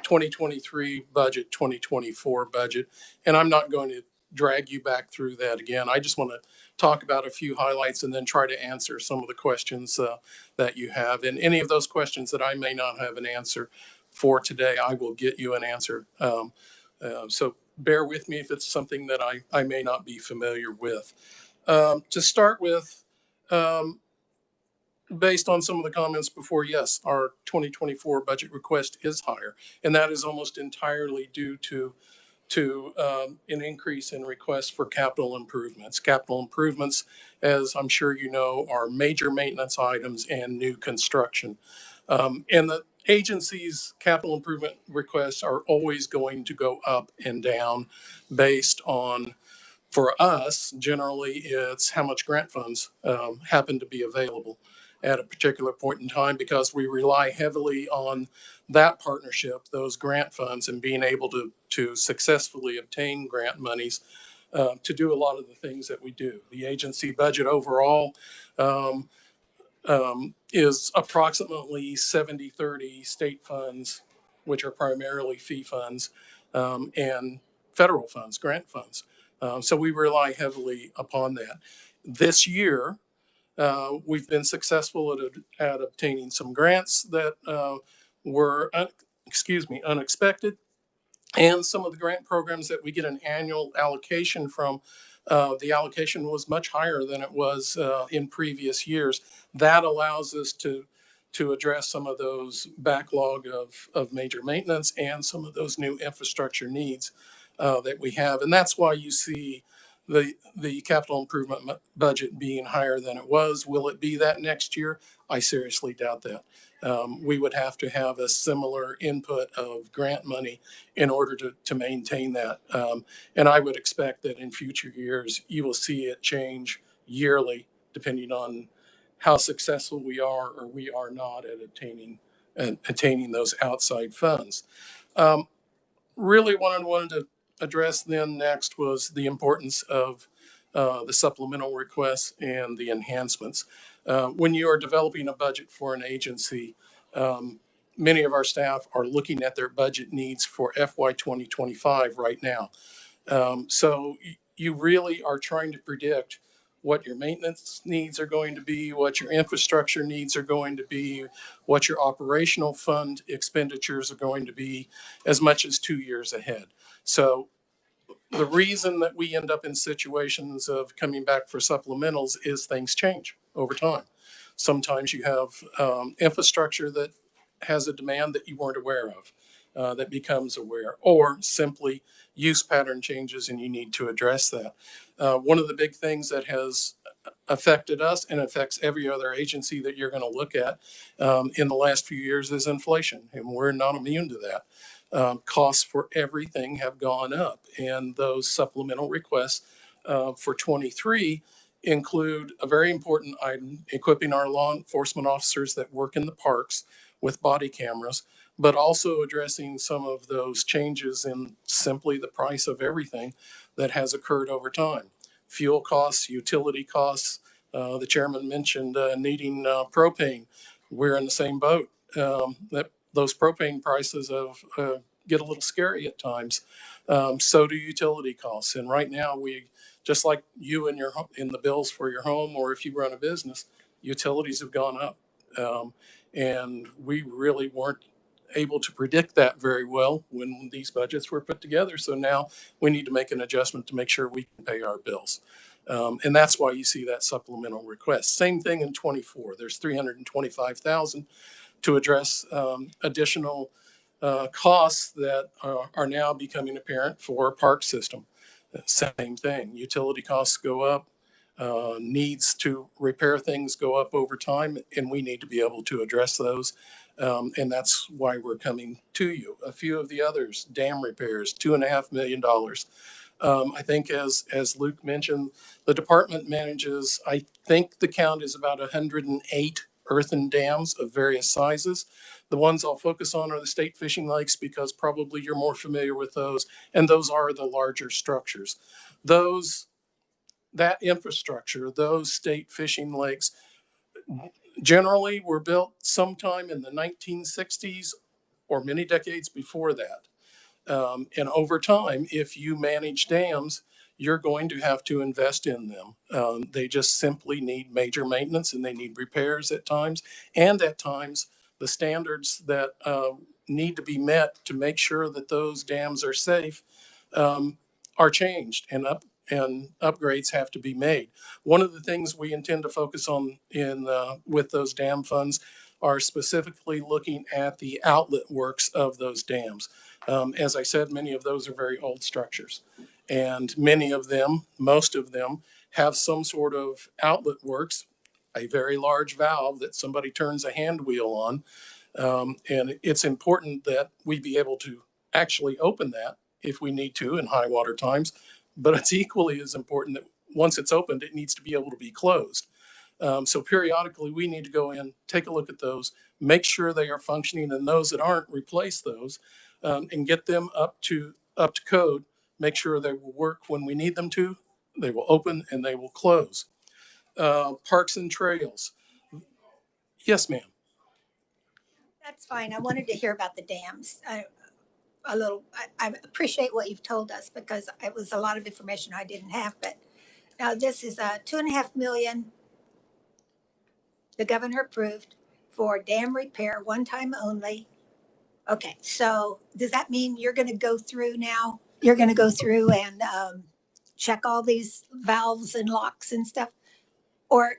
2023 budget, 2024 budget, and I'm not going to drag you back through that again. I just want to talk about a few highlights and then try to answer some of the questions that you have. And any of those questions that I may not have an answer for today, I will get you an answer. So bear with me if it's something that I may not be familiar with. To start with, based on some of the comments before, yes, our 2024 budget request is higher, and that is almost entirely due to to an increase in requests for capital improvements. Capital improvements, as I'm sure you know, are major maintenance items and new construction. And the agency's capital improvement requests are always going to go up and down based on, for us, generally, it's how much grant funds happen to be available at a particular point in time, because we rely heavily on that partnership, those grant funds, and being able to successfully obtain grant monies to do a lot of the things that we do. The agency budget overall um, is approximately 70-30 state funds, which are primarily fee funds, and federal funds, grant funds. So we rely heavily upon that. This year, we've been successful at obtaining some grants that were, unexpected, and some of the grant programs that we get an annual allocation from, the allocation was much higher than it was in previous years. That allows us to address some of those backlog of major maintenance and some of those new infrastructure needs that we have. And that's why you see the capital improvement budget being higher than it was. Will it be that next year? I seriously doubt that. We would have to have a similar input of grant money in order to maintain that. And I would expect that in future years, you will see it change yearly, depending on how successful we are or we are not at attaining those outside funds. Really what I wanted to address then next was the importance of the supplemental requests and the enhancements. When you are developing a budget for an agency, many of our staff are looking at their budget needs for FY 2025 right now. So you really are trying to predict what your maintenance needs are going to be, what your infrastructure needs are going to be, what your operational fund expenditures are going to be, as much as 2 years ahead. So the reason that we end up in situations of coming back for supplementals is things change over time. Sometimes you have infrastructure that has a demand that you weren't aware of, that becomes aware, or simply use pattern changes and you need to address that. One of the big things that has affected us and affects every other agency that you're going to look at in the last few years is inflation, and we're not immune to that. Costs for everything have gone up, and those supplemental requests for 23 include a very important item: equipping our law enforcement officers that work in the parks with body cameras, but also addressing some of those changes in simply the price of everything that has occurred over time. Fuel costs, utility costs. The chairman mentioned needing propane. We're in the same boat. That those propane prices get a little scary at times. So do utility costs. And right now, we, just like you in in the bills for your home, or if you run a business, utilities have gone up. And we really weren't able to predict that very well when these budgets were put together. So now we need to make an adjustment to make sure we can pay our bills. And that's why you see that supplemental request. Same thing in 24. There's 325,000 to address additional costs that are now becoming apparent for a park system. Same thing. Utility costs go up. Needs to repair things go up over time, and we need to be able to address those. And that's why we're coming to you. A few of the others: dam repairs, $2.5 million. I think, as Luke mentioned, the department manages, I think the count is about 108 earthen dams of various sizes. The ones I'll focus on are the state fishing lakes, because probably you're more familiar with those, and those are the larger structures. That infrastructure, those state fishing lakes, generally were built sometime in the 1960s or many decades before that. And over time, if you manage dams, you're going to have to invest in them. They just simply need major maintenance, and they need repairs at times. And at times, the standards that need to be met to make sure that those dams are safe are changed, and upgrades have to be made. One of the things we intend to focus on with those dam funds are specifically looking at the outlet works of those dams. As I said, many of those are very old structures. And many of them, most of them, have some sort of outlet works, a very large valve that somebody turns a hand wheel on. And it's important that we be able to actually open that if we need to in high water times. But it's equally as important that once it's opened, it needs to be able to be closed. So periodically, we need to go in, take a look at those, make sure they are functioning, and those that aren't, replace those, and get them up to code. Make sure they will work when we need them to. They will open and they will close. Parks and trails. Yes, ma'am. That's fine. I wanted to hear about the dams. I appreciate what you've told us because it was a lot of information I didn't have, but now this is a 2.5 million the governor approved for dam repair, one time only. Okay, so does that mean you're gonna go through now? You're gonna go through and check all these valves and locks and stuff? Or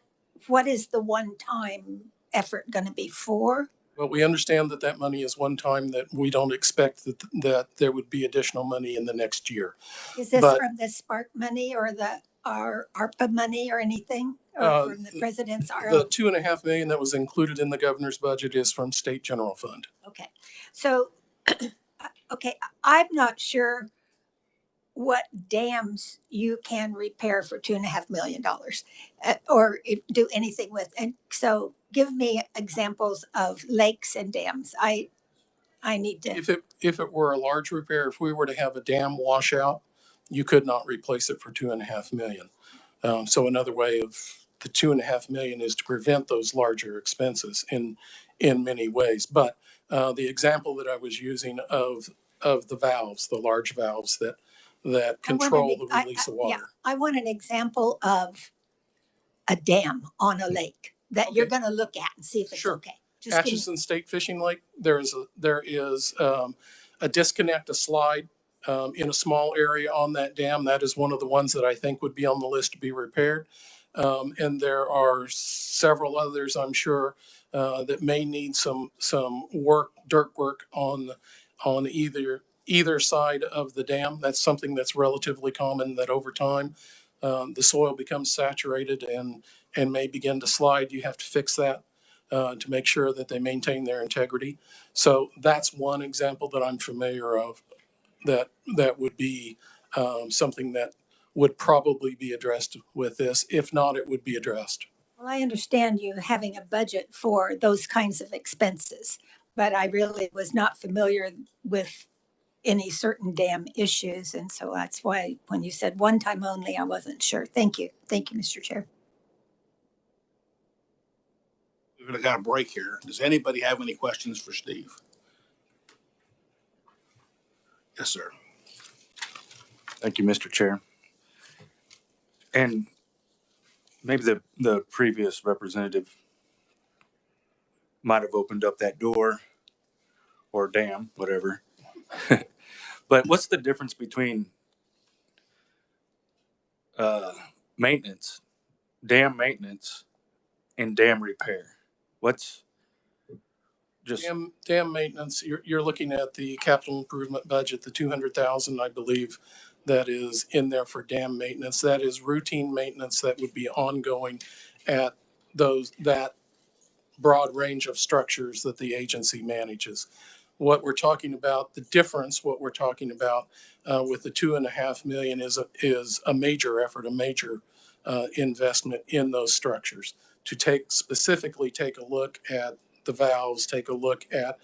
what is the one-time effort gonna be for? Well, we understand that that money is one time, that we don't expect that there would be additional money in the next year. Is this But from the Spark money or our ARPA money or anything? Or uh, from the president's the RO? 2.5 million that was included in the governor's budget is from state general fund. Okay, so, okay, I'm not sure what dams you can repair for $2.5 million or do anything with. And so give me examples of lakes and dams. I need to, If it were a large repair, if we were to have a dam washout, you could not replace it for 2.5 million. So another way of the 2.5 million is to prevent those larger expenses in many ways. But the example that I was using of the valves, the large valves that control the release of yeah, water. I want an example of a dam on a lake that you're Okay. going to look at and see if it's Sure. okay. Just give me, Atchison State Fishing Lake, there is a disconnect, a slide in a small area on that dam. That is one of the ones that I think would be on the list to be repaired. And there are several others, I'm sure, that may need some work, dirt work on either side of the dam. That's something that's relatively common, that over time the soil becomes saturated and may begin to slide. You have to fix that to make sure that they maintain their integrity. So that's one example that I'm familiar of that would be something that would probably be addressed with this. If not, it would be addressed. well, I understand you having a budget for those kinds of expenses, but I really was not familiar with any certain dam issues. And so that's why when you said one time only, I wasn't sure. Thank you. Thank you, Mr. Chair. We've got a break here. Does anybody have any questions for Steve? Yes, sir. Thank you, Mr. Chair. And maybe the previous representative might have opened up that door or dam, whatever. But what's the difference between maintenance, dam maintenance, and dam repair? What's just Dam maintenance, you're looking at the capital improvement budget, the 200,000, I believe, that is in there for dam maintenance. That is routine maintenance that would be ongoing at that broad range of structures that the agency manages. What we're talking about, the difference, what we're talking about with the 2.5 million is a major effort, a major investment in those structures to specifically take a look at the valves, take a look at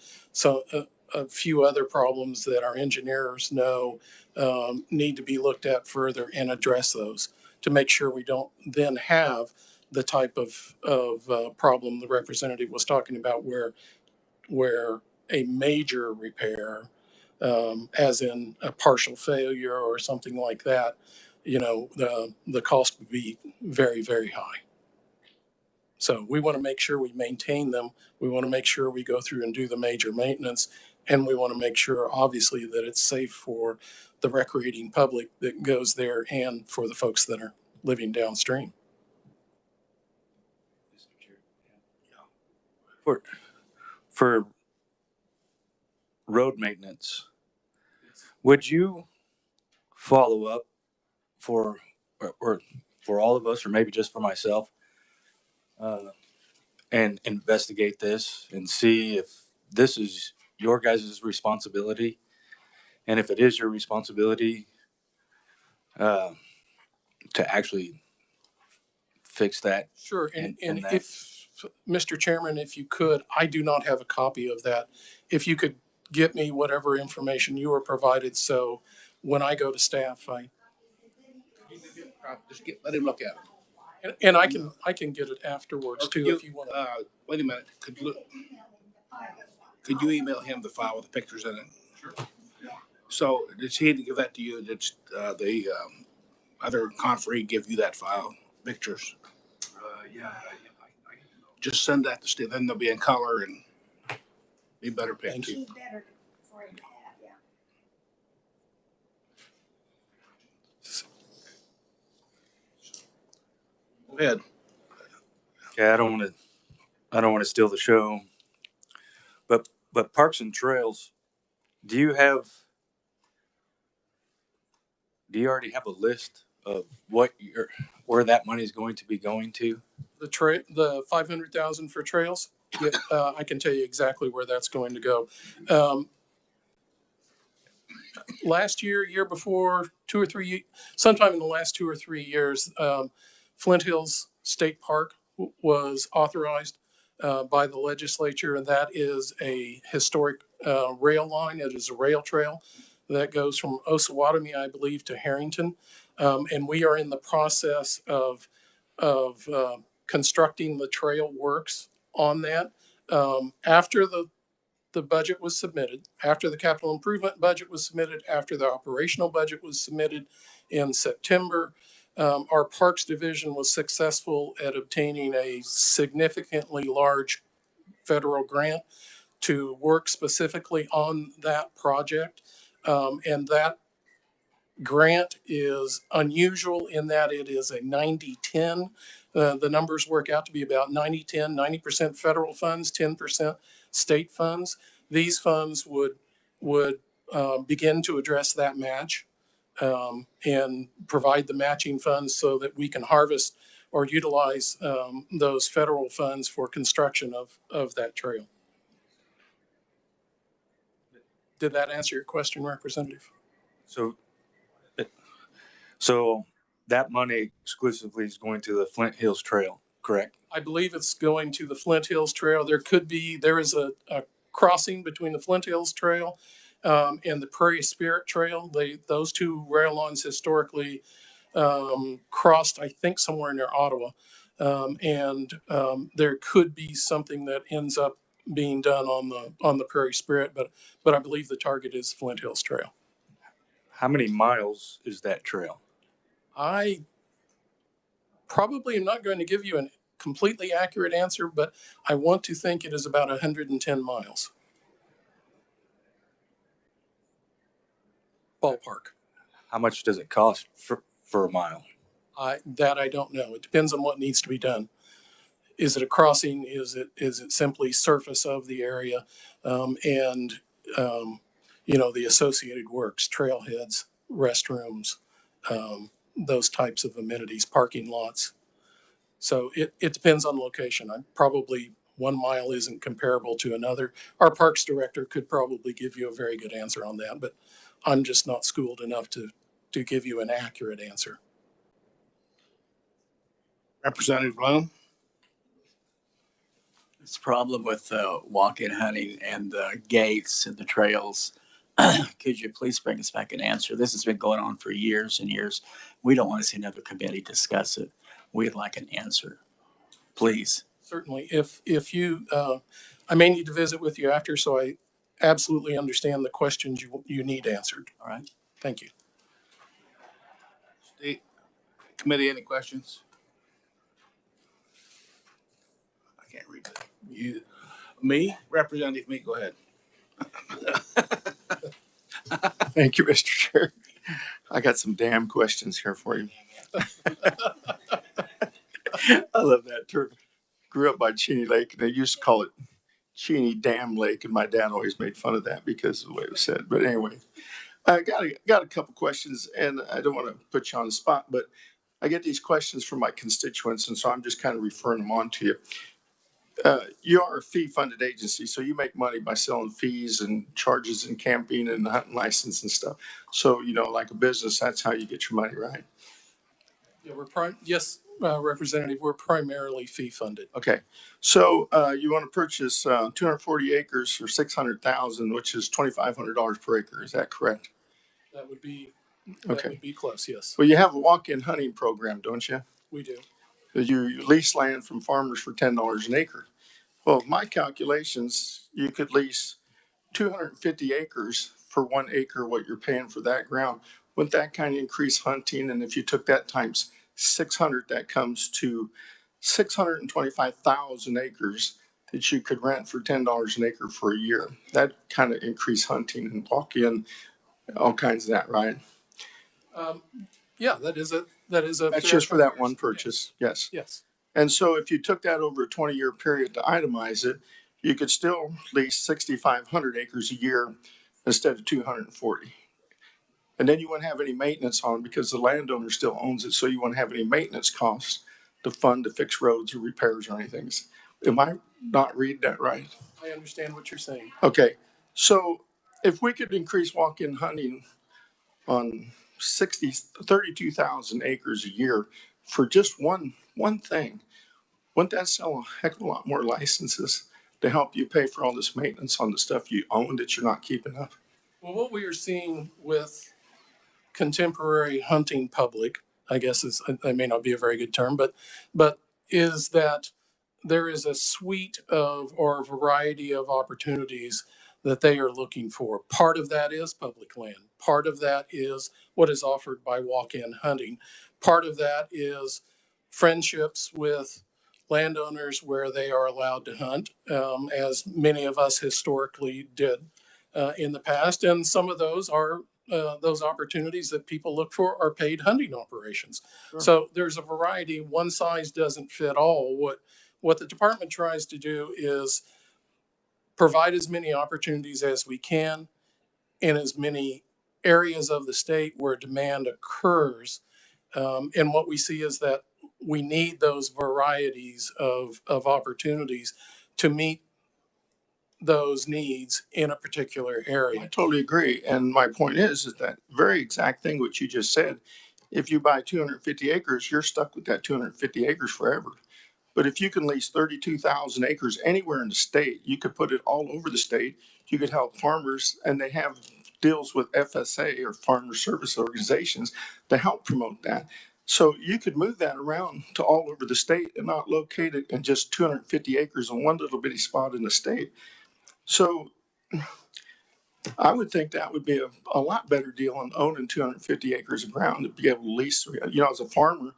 a few other problems that our engineers know need to be looked at further and address those to make sure we don't then have the type of problem the representative was talking about, where a major repair, as in a partial failure or something like that, the cost would be very, very high. So we want to make sure we maintain them. We want to make sure we go through and do the major maintenance. And we want to make sure, obviously, that it's safe for the recreating public that goes there and for the folks that are living downstream. for road maintenance, Would you follow up for, or for all of us, or maybe just for myself, and investigate this and see if this is your guys' responsibility? And if it is your responsibility, uh, to actually fix that. Sure, and And that, if, Mr. Chairman, if you could, I do not have a copy of that. If you could get me whatever information you were provided, so when I go to staff, Just let him look at it. and I can get it afterwards Or could too, if you want. wait a minute, could you email him the file with the pictures in it? Sure. So did he give that to you? Did the other conferee give you that file, pictures? Yeah. Just send that to Steve, then they'll be in color and be better Thank pictures. you. Better for him to have, yeah. Go ahead. yeah, I don't want to steal the show, but Parks and Trails, do you already have a list of where that money is going to be going to? The 500,000 for trails, yeah, I can tell you exactly where that's going to go. Last year before, sometime in the last 2 or 3 years, Flint Hills State Park was authorized by the legislature, and that is a historic rail line. It is a rail trail that goes from Osawatomie, I believe, to Harrington, and we are in the process of constructing the trail works on that. After the budget was submitted, after the capital improvement budget was submitted, after the operational budget was submitted in September, our Parks Division was successful at obtaining a significantly large federal grant to work specifically on that project. And that grant is unusual in that it is a 90-10. The numbers work out to be about 90-10, 90% federal funds, 10% state funds. These funds would begin to address that match and provide the matching funds so that we can harvest or utilize those federal funds for construction of that trail. Did that answer your question, Representative? So that money exclusively is going to the Flint Hills Trail, correct? I believe it's going to the Flint Hills Trail. There is a crossing between the Flint Hills Trail and the Prairie Spirit Trail. Those two rail lines historically crossed, I think, somewhere near Ottawa. There could be something that ends up being done on the Prairie Spirit, but I believe the target is Flint Hills Trail. How many miles is that trail? I probably am not going to give you a completely accurate answer, but I want to think it is about 110 miles. Ballpark. How much does it cost for a mile? That I don't know. It depends on what needs to be done. Is it a crossing? Is it simply surface of the area? The associated works, trailheads, restrooms, those types of amenities, parking lots. So it depends on location. Probably 1 mile isn't comparable to another. Our parks director could probably give you a very good answer on that, but I'm just not schooled enough to give you an accurate answer. Representative Bloom? This problem with walking, hunting, and the gates and the trails. Could you please bring us back an answer? This has been going on for years and years. We don't want to see another committee discuss it. We'd like an answer, please. Certainly. If you, I may need to visit with you after, so I absolutely understand the questions you need answered. All right. Thank you. Steve, committee, any questions? I can't read that. Me? Representative me, go ahead. Thank you, Mr. Chair. I got some damn questions here for you. I love that term. Grew up by Cheney Lake, and they used to call it Cheney Dam Lake, and my dad always made fun of that because of the way it was said. But anyway, I got a couple questions, and I don't want to put you on the spot, but I get these questions from my constituents, and so I'm just kind of referring them on to you. You are a fee-funded agency, so you make money by selling fees and charges and camping and hunting license and stuff. So, like a business, that's how you get your money, right? Yeah, yes, Representative, we're primarily fee funded. Okay. So, you want to purchase 240 acres for 600,000, which is $2,500 per acre. Is that correct? That would be, Okay. close, yes. Well, you have a walk-in hunting program, don't you? We do. You lease land from farmers for $10 an acre. Well, my calculations, you could lease 250 acres for 1 acre, what you're paying for that ground. Wouldn't that kind of increase hunting? And if you took that times 600, that comes to 625,000 acres that you could rent for $10 an acre for a year. That kind of increase hunting and walk in, all kinds of that, right? Yeah, that is a That's fair just for that one comparison. purchase. Yes. Yes. And so if you took that over a 20-year period to itemize it, you could still lease 6,500 acres a year instead of 240. And then you wouldn't have any maintenance on because the landowner still owns it. So you wouldn't have any maintenance costs to fund to fix roads or repairs or anything. Am I not reading that right? I understand what you're saying. Okay. So if we could increase walk-in hunting on 32,000 acres a year for just one thing, wouldn't that sell a heck of a lot more licenses to help you pay for all this maintenance on the stuff you own that you're not keeping up? Well, what we are seeing with contemporary hunting public, I guess that may not be a very good term, but is that there is a suite of or a variety of opportunities that they are looking for. Part of that is public land. Part of that is what is offered by walk-in hunting. Part of that is friendships with landowners where they are allowed to hunt, as many of us historically did in the past. And some of those are those opportunities that people look for are paid hunting operations. Sure. So there's a variety. One size doesn't fit all. What the department tries to do is provide as many opportunities as we can in as many areas of the state where demand occurs. And what we see is that we need those varieties of opportunities to meet those needs in a particular I area. totally agree. And my point is that very exact thing what you just said. If you buy 250 acres, you're stuck with that 250 acres forever. But if you can lease 32,000 acres anywhere in the state, you could put it all over the state. You could help farmers, and they have deals with FSA or farmer service organizations to help promote that. So you could move that around to all over the state and not locate it in just 250 acres in one little bitty spot in the state. So I would think that would be a lot better deal than owning 250 acres of ground to be able to lease. As a farmer,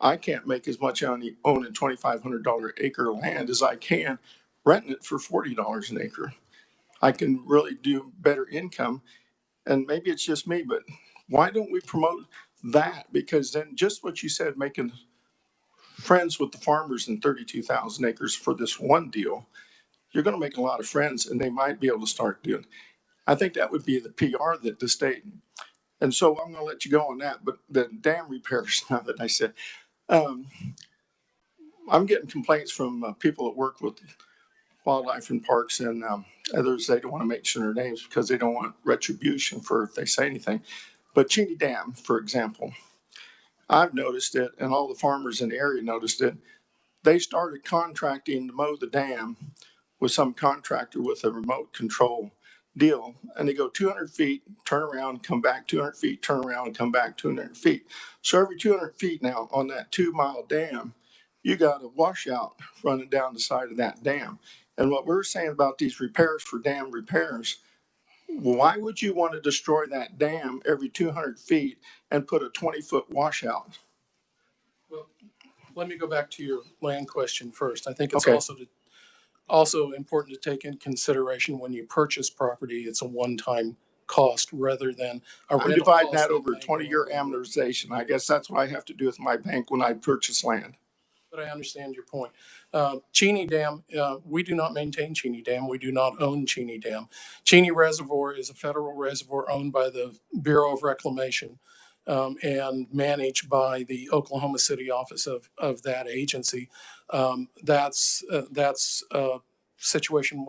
I can't make as much owning $2,500 acre land as I can renting it for $40 an acre. I can really do better income. And maybe it's just me, but why don't we promote that? Because then just what you said, making friends with the farmers in 32,000 acres for this one deal, you're going to make a lot of friends and they might be able to start doing. I think that would be the PR that the state. And so I'm going to let you go on that. But the dam repairs, now that I said, um, I'm getting complaints from people that work with wildlife and parks and others. They don't want to mention their names because they don't want retribution for if they say anything. But Cheney Dam, for example, I've noticed it, and all the farmers in the area noticed it. They started contracting to mow the dam with some contractor with a remote control deal, and they go 200 feet, turn around, come back 200 feet, turn around, and come back 200 feet. So every 200 feet now on that 2-mile dam, you got a washout running down the side of that dam. And what we're saying about these repairs for dam repairs, why would you want to destroy that dam every 200 feet and put a 20-foot washout? Well, let me go back to your land question first. I think it's Okay. also important to take in consideration when you purchase property, it's a one-time cost rather than a I'm rental dividing cost that over a may go 20-year over. amortization. I guess that's what I have to do with my bank when I purchase land. but I understand your point. Cheney Dam, we do not maintain Cheney Dam. We do not own Cheney Dam. Cheney Reservoir is a federal reservoir owned by the Bureau of Reclamation and managed by the Oklahoma City office of that agency. That's a situation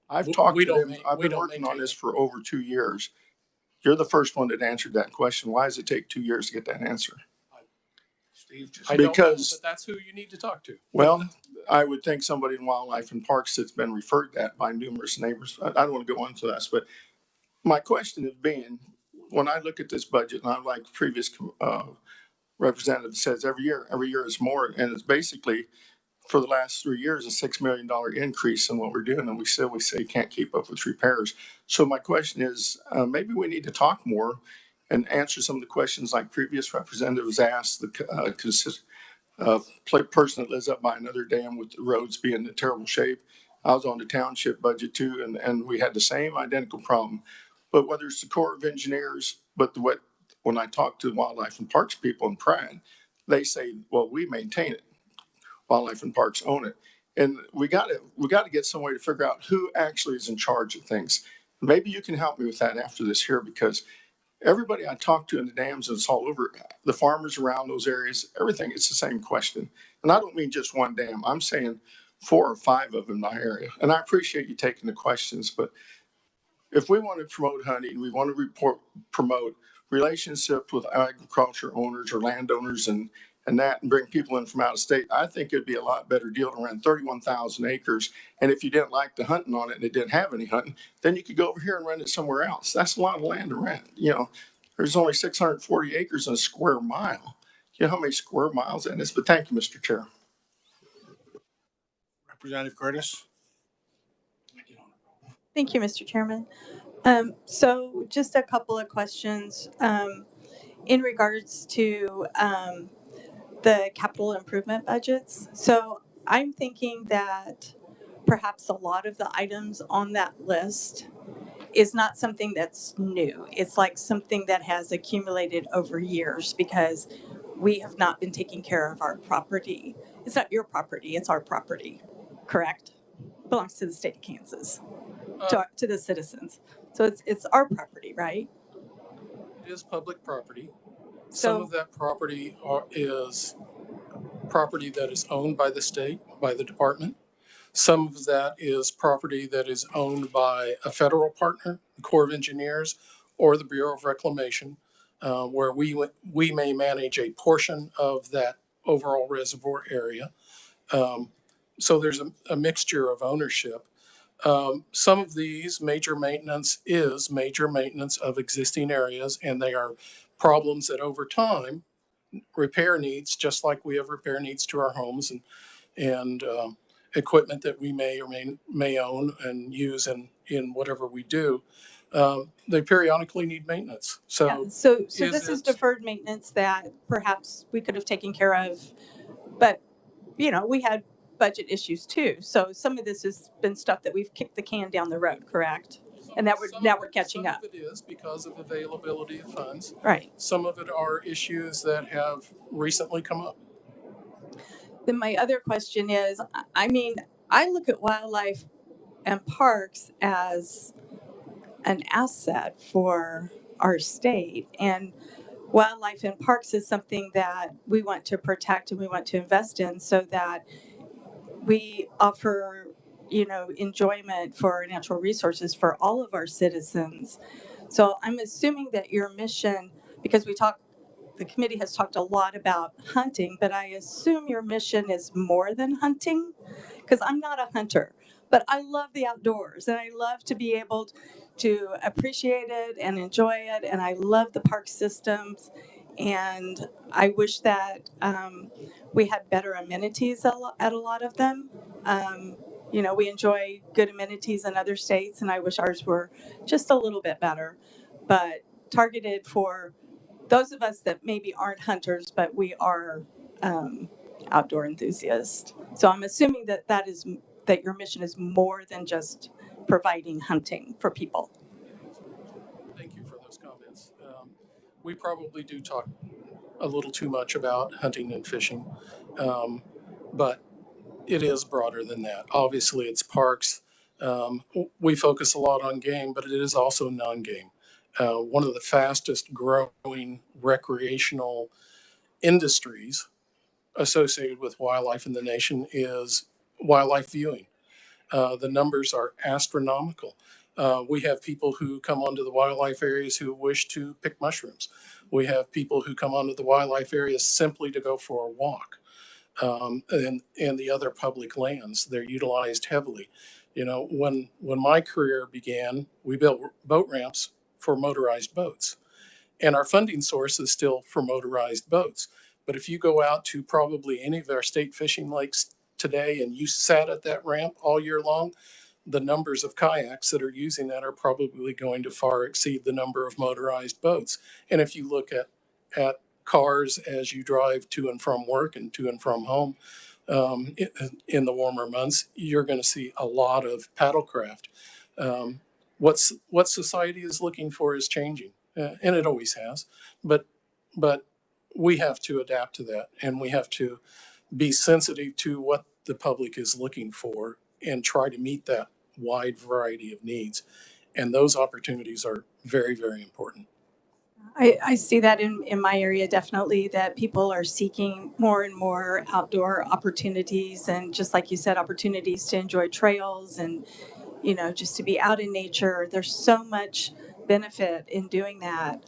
I've talked we to don't them. I've we been don't working on maintain this it. for over 2 years. You're the first one that answered that question. Why does it take 2 years to get that answer? Steve, just I don't know, Because, but that's who you need to talk to. well, I would think somebody in Wildlife and Parks that's been referred that by numerous neighbors. I don't want to go into that, but my question is being, when I look at this budget, and I like previous representative says every year is more, and it's basically for the last 3 years, a $6 million increase in what we're doing, and we say can't keep up with repairs. So my question is, maybe we need to talk more and answer some of the questions like previous representatives asked. Person that lives up by another dam with the roads being in terrible shape. I was on the township budget too, and we had the same identical problem. But whether it's the Corps of Engineers, when I talk to Wildlife and Parks people in Pratt, they say, well, we maintain it. Wildlife and Parks own it. And we got to get some way to figure out who actually is in charge of things. Maybe you can help me with that after this here, because everybody I talk to in the dams, and it's all over, the farmers around those areas, everything, it's the same question. And I don't mean just one dam. I'm saying 4 or 5 of them in my area. And I appreciate you taking the questions, but if we want to promote hunting, we want to promote relationships with agriculture owners or landowners and bring people in from out of state, I think it'd be a lot better deal to rent 31,000 acres. And if you didn't like the hunting on it and it didn't have any hunting, then you could go over here and rent it somewhere else. That's a lot of land to rent. There's only 640 acres in a square mile. You know how many square miles that is? But thank you, Mr. Chair. Representative Curtis. Thank you, Mr. Chairman. So just a couple of questions in regards to the capital improvement budgets. So I'm thinking that perhaps a lot of the items on that list is not something that's new. It's like something that has accumulated over years because we have not been taking care of our property. It's not your property, it's our property, correct? Belongs to the state of Kansas, to the citizens. So it's our property, right? It is public property. So Some of that property is property that is owned by the state, by the department. Some of that is property that is owned by a federal partner, the Corps of Engineers, or the Bureau of Reclamation, where we may manage a portion of that overall reservoir area. So there's a mixture of ownership. Some of these major maintenance is major maintenance of existing areas, and they are problems that over time repair needs, just like we have repair needs to our homes and equipment that we may or may own and use in whatever we do. They periodically need maintenance. yeah, So so is this is it deferred maintenance that perhaps we could have taken care of, but we had budget issues too. So some of this has been stuff that we've kicked the can down the road, correct? And that we're catching up. Some of it is because of availability of funds. Right. Some of it are issues that have recently come up. Then my other question is, I mean, I look at wildlife and parks as an asset for our state, and wildlife and parks is something that we want to protect and we want to invest in so that we offer enjoyment for our natural resources for all of our citizens. So I'm assuming that your mission, because the committee has talked a lot about hunting, but I assume your mission is more than hunting, because I'm not a hunter, but I love the outdoors and I love to be able to appreciate it and enjoy it. And I love the park systems. And I wish that we had better amenities at a lot of them. We enjoy good amenities in other states, and I wish ours were just a little bit better, but targeted for those of us that maybe aren't hunters, but we are outdoor enthusiasts. So I'm assuming that your mission is more than just providing hunting for people. Thank you for those comments. We probably do talk a little too much about hunting and fishing. But it is broader than that. Obviously, it's parks. We focus a lot on game, but it is also non-game. One of the fastest growing recreational industries associated with wildlife in the nation is wildlife viewing. The numbers are astronomical. We have people who come onto the wildlife areas who wish to pick mushrooms. We have people who come onto the wildlife areas simply to go for a walk. And the other public lands, they're utilized heavily. You know, when my career began, we built boat ramps for motorized boats, and our funding source is still for motorized boats. But if you go out to probably any of our state fishing lakes today and you sat at that ramp all year long, the numbers of kayaks that are using that are probably going to far exceed the number of motorized boats. And if you look at cars as you drive to and from work and to and from home in the warmer months, you're going to see a lot of paddlecraft. What society is looking for is changing, and it always has. But but we have to adapt to that, and we have to be sensitive to what the public is looking for and try to meet that wide variety of needs. And those opportunities are very, very important. I see that in my area, definitely, that people are seeking more and more outdoor opportunities, and just like you said, opportunities to enjoy trails and, you know, just to be out in nature. There's so much benefit in doing that.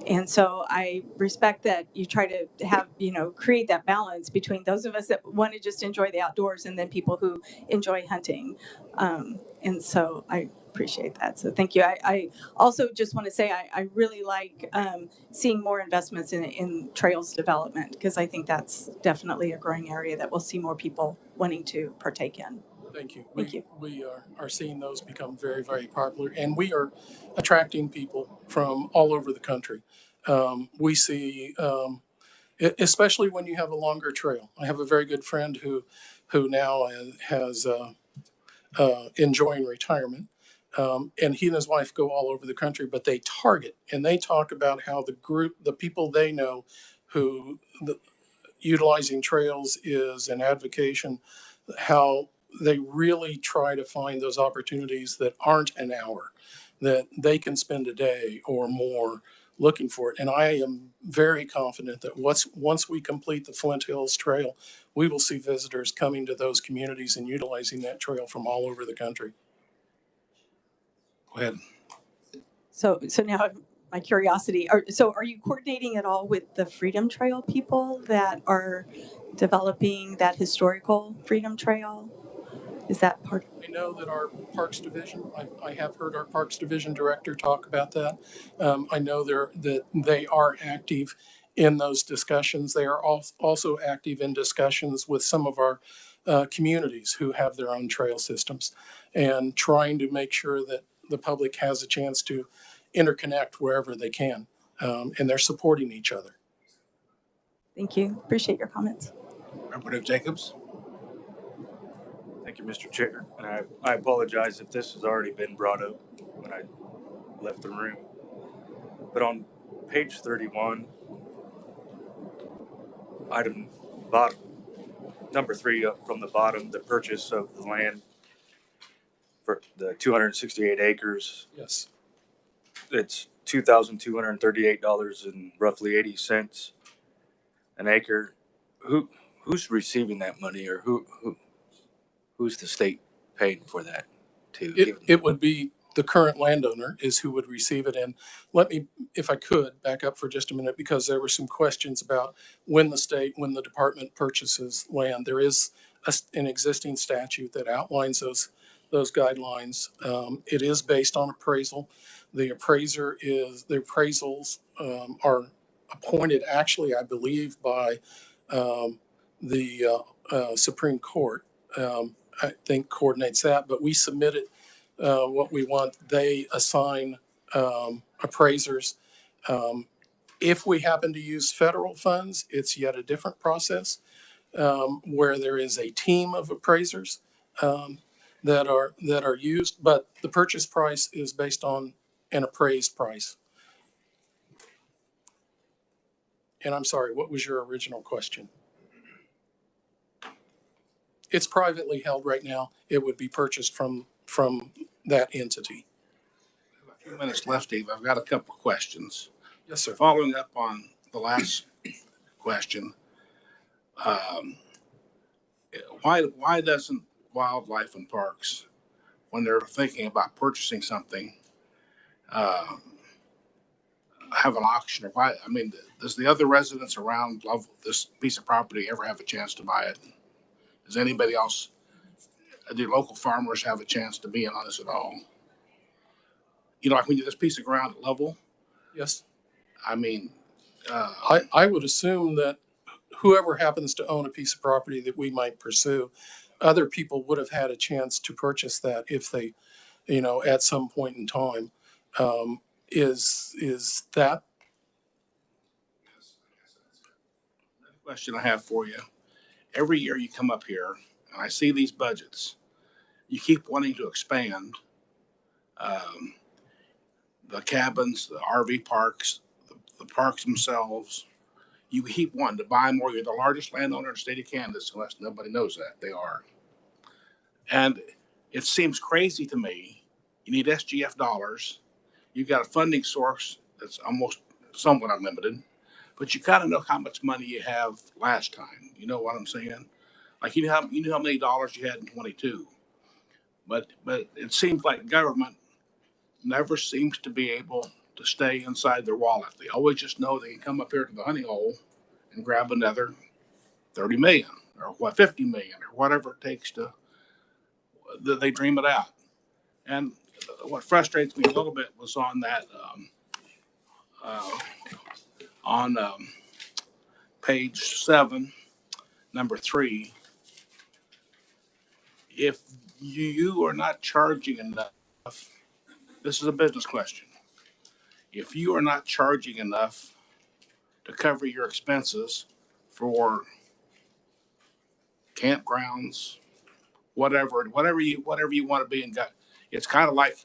And so I respect that you try to have, you know, create that balance between those of us that want to just enjoy the outdoors and then people who enjoy hunting. And so I appreciate that. So thank you. I also just want to say I really like seeing more investments in trails development, because I think that's definitely a growing area that we'll see more people wanting to partake in. Thank you. Thank you. We are seeing those become very, very popular, and we are attracting people from all over the country. We see, especially when you have a longer trail. I have a very good friend who now has enjoying retirement, and he and his wife go all over the country. But they target and they talk about how the people they know, utilizing trails is an avocation, how they really try to find those opportunities that aren't an hour, that they can spend a day or more looking for it. And I am very confident that once we complete the Flint Hills Trail, we will see visitors coming to those communities and utilizing that trail from all over the country. Go ahead. So now my curiosity, are you coordinating at all with the Freedom Trail people that are developing that historical Freedom Trail? Is that part? I know that our Parks Division, I have heard our Parks Division director talk about that. I know that they are active in those discussions. They are also active in discussions with some of our communities who have their own trail systems, and trying to make sure that the public has a chance to interconnect wherever they can. And they're supporting each other. Thank you. Appreciate your comments. Representative Jacobs. Thank you, Mr. Chair. And I apologize if this has already been brought up when I left the room. But on page 31, item bottom, number 3 up from the bottom, the purchase of the land for the 268 acres. Yes. It's $2,238 and roughly 80 cents an acre. Who's receiving that money, or who's the state paying for that? It would be the current landowner is who would receive it. And let me, if I could, back up for just a minute, because there were some questions about when the department purchases land. There is an existing statute that outlines those guidelines. It is based on appraisal. The appraisals are appointed, actually, I believe, by the Supreme Court. I think coordinates that, but we submit it what we want. They assign appraisers. If we happen to use federal funds, it's yet a different process where there is a team of appraisers that are used, but the purchase price is based on an appraised price. And I'm sorry, what was your original question? It's privately held right now. It would be purchased from that entity. A few minutes left, Steve. I've got a couple of questions. Yes, sir. Following up on the last question, um, why doesn't Wildlife and Parks, when they're thinking about purchasing something, have an auction? Or why? I mean, does the other residents around love this piece of property ever have a chance to buy it? Does anybody else, do local farmers have a chance to be in on this at all? You know, like when you this piece of ground at Level, Yes. I mean, I would assume that whoever happens to own a piece of property that we might pursue, other people would have had a chance to purchase that if they, at some point in time. Is that? question I have for you. Every year you come up here and I see these budgets. You keep wanting to expand the cabins, the RV parks, the parks themselves. You keep wanting to buy more. You're the largest landowner in the state of Kansas, unless nobody knows that. They are. And it seems crazy to me. You need SGF dollars. You've got a funding source that's almost somewhat unlimited, but you got to know how much money you have last time. You know what I'm saying? Like you knew how many dollars you had in 22, but it seems like government never seems to be able to stay inside their wallet. They always just know they can come up here to the honey hole and grab another 30 million or what 50 million or whatever it takes to they dream it out. And what frustrates me a little bit was on that uh, on page 7, number 3. If you are not charging enough, this is a business question. If you are not charging enough to cover your expenses for campgrounds, whatever you want to be in, it's kind of like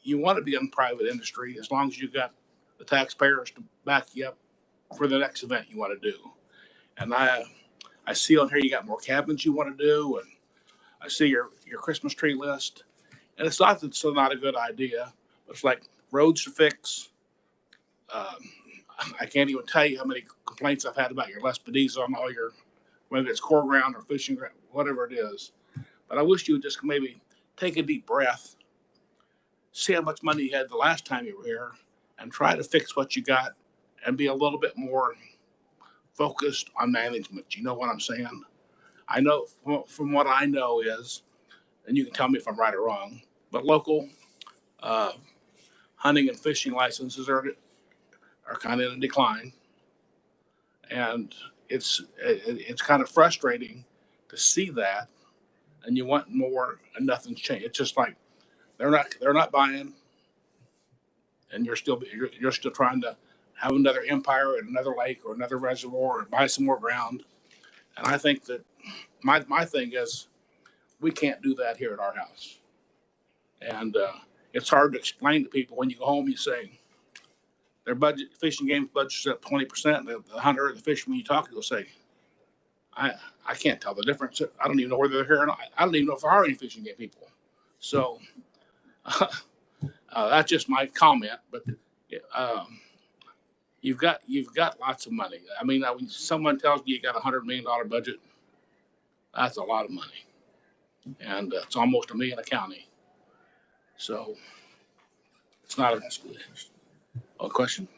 you want to be in private industry as long as you got the taxpayers to back you up for the next event you want to do. And I see on here you got more cabins you want to do, and I see your Christmas tree list. And it's not that it's not a good idea, but it's like roads to fix. Um, I can't even tell you how many complaints I've had about your Lespedis on all your, whether it's core ground or fishing ground, whatever it is. But I wish you would just maybe take a deep breath, see how much money you had the last time you were here, and try to fix what you got and be a little bit more focused on management. You know what I'm saying? I know from what I know is, and you can tell me if I'm right or wrong, but local uh, hunting and fishing licenses are kind of in decline, and it's kind of frustrating to see that, and you want more, and nothing's changed. It's just like they're not buying, and you're still trying to have another empire and another lake or another reservoir and buy some more ground. And I think that my thing is we can't do that here at our house, and it's hard to explain to people when you go home. You say their budget, fishing games budget's up 20%. The hunter or the fisherman you talk to will say, I can't tell the difference. I don't even know whether they're here or not. I don't even know if there are any fishing game people. So that's just my comment. But you've got lots of money. I mean, when someone tells you got $100 million budget, that's a lot of money, and it's almost $1 million a county. So it's not a question.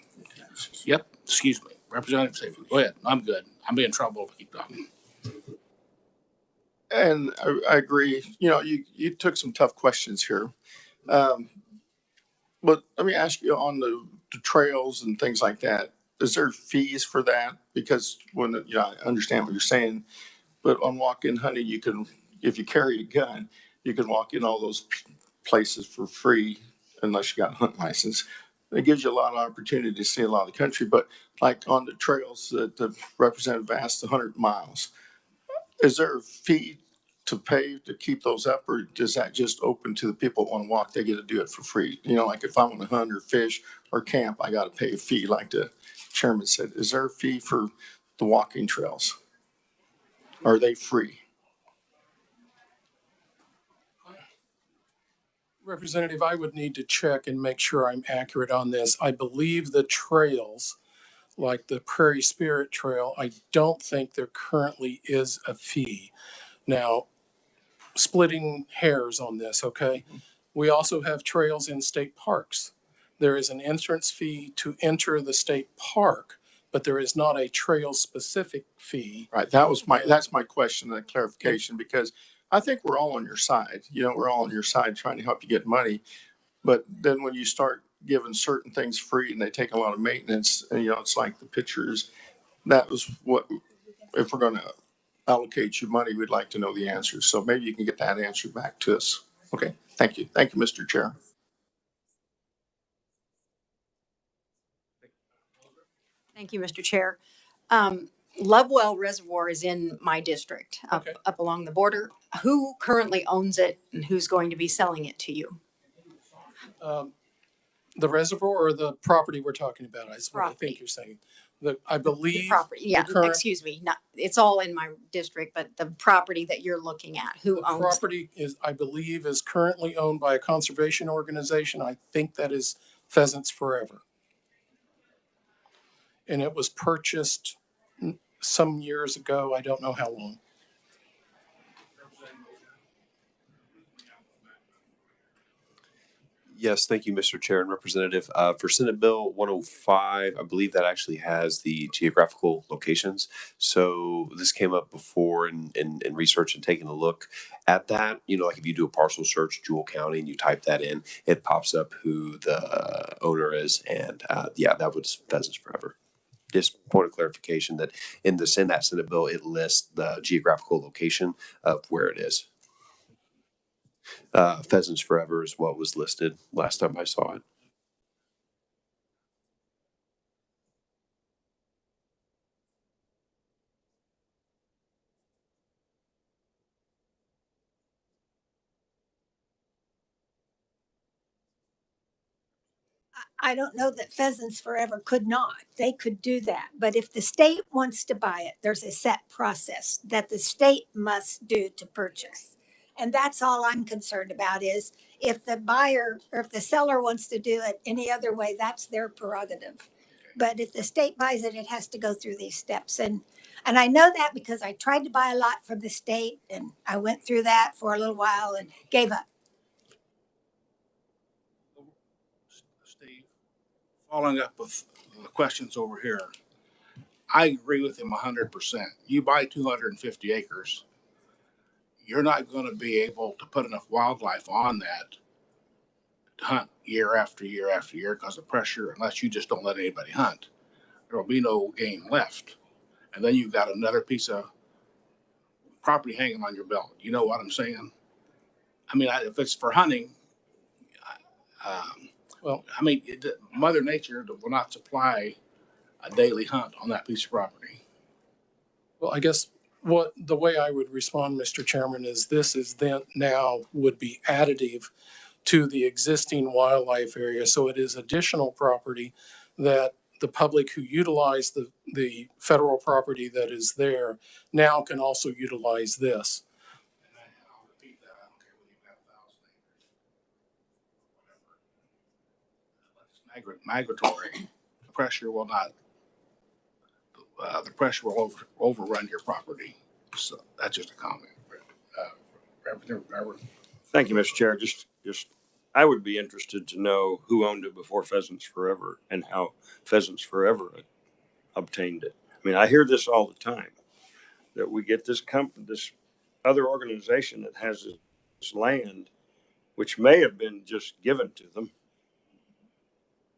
Yep. Excuse me, Representative Safety. Go ahead. I'm good. I'm in trouble if I keep talking. And I agree. You know, you took some tough questions here. But let me ask you on the trails and things like that. Is there fees for that? Because I understand what you're saying, but on walk-in hunting, you can, if you carry a gun, you can walk in all those places for free unless you got a hunt license. It gives you a lot of opportunity to see a lot of the country. But like on the trails that the representative asked, 100 miles, is there a fee to pay to keep those up, or is that just open to the people that want to walk? They get to do it for free. You know, like if I want to hunt or fish or camp, I got to pay a fee like to chairman said, is there a fee for the walking trails? Are they free? Representative, I would need to check and make sure I'm accurate on this. I believe the trails, like the Prairie Spirit Trail, I don't think there currently is a fee. Now, splitting hairs on this, okay? We also have trails in state parks. There is an entrance fee to enter the state park, but there is not a trail-specific fee. Right. That's my question and clarification, because I think we're all on your side. We're all on your side trying to help you get money. But then when you start giving certain things free and they take a lot of maintenance, and it's like the pictures, that was what, if we're going to allocate you money, we'd like to know the answers. So maybe you can get that answer back to us. Okay. Thank you. Thank you, Mr. Chair. Thank you, Mr. Chair. Lovewell Reservoir is in my district, up along the border. Who currently owns it and who's going to be selling it to you? The reservoir or the property we're talking about, is what I Property. think you're saying. I The believe property, the yeah, current excuse me, not, it's all in my district, but the property that you're looking at, who the owns? property is, I believe, is currently owned by a conservation organization. I think that is Pheasants Forever. And it was purchased some years ago. I don't know how long. Yes, thank you, Mr. Chair and Representative. For Senate Bill 105, I believe that actually has the geographical locations. So this came up before in research and taking a look at that. Like if you do a parcel search, Jewel County, and you type that in, it pops up who the owner is. And yeah, that was Pheasants Forever. Just point of clarification that in that Senate bill, it lists the geographical location of where it is. Pheasants Forever is what was listed last time I saw it. I don't know that Pheasants Forever could not. They could do that. But if the state wants to buy it, there's a set process that the state must do to purchase. And that's all I'm concerned about is if the buyer or if the seller wants to do it any other way, that's their prerogative. But if the state buys it, it has to go through these steps. And I know that because I tried to buy a lot from the state and I went through that for a little while and gave up. Steve, following up with the questions over here, I agree with him 100%. You buy 250 acres, you're not going to be able to put enough wildlife on that to hunt year after year after year because of pressure, unless you just don't let anybody hunt. There will be no game left. And then you've got another piece of property hanging on your belt. You know what I'm saying? I mean, if it's for hunting, Well, I mean, Mother Nature will not supply a daily hunt on that piece of property. Well, I guess the way I would respond, Mr. Chairman, is this is then now would be additive to the existing wildlife area. So it is additional property that the public who utilize the federal property that is there now can also utilize this. And I'll repeat that. I don't care whether you've got 1,000 acres, whatever. It's migratory. The pressure will overrun your property. So that's just a comment. Thank you, Mr. Chair. I would be interested to know who owned it before Pheasants Forever and how Pheasants Forever obtained it. I mean, I hear this all the time, that we get this other organization that has this land, which may have been just given to them.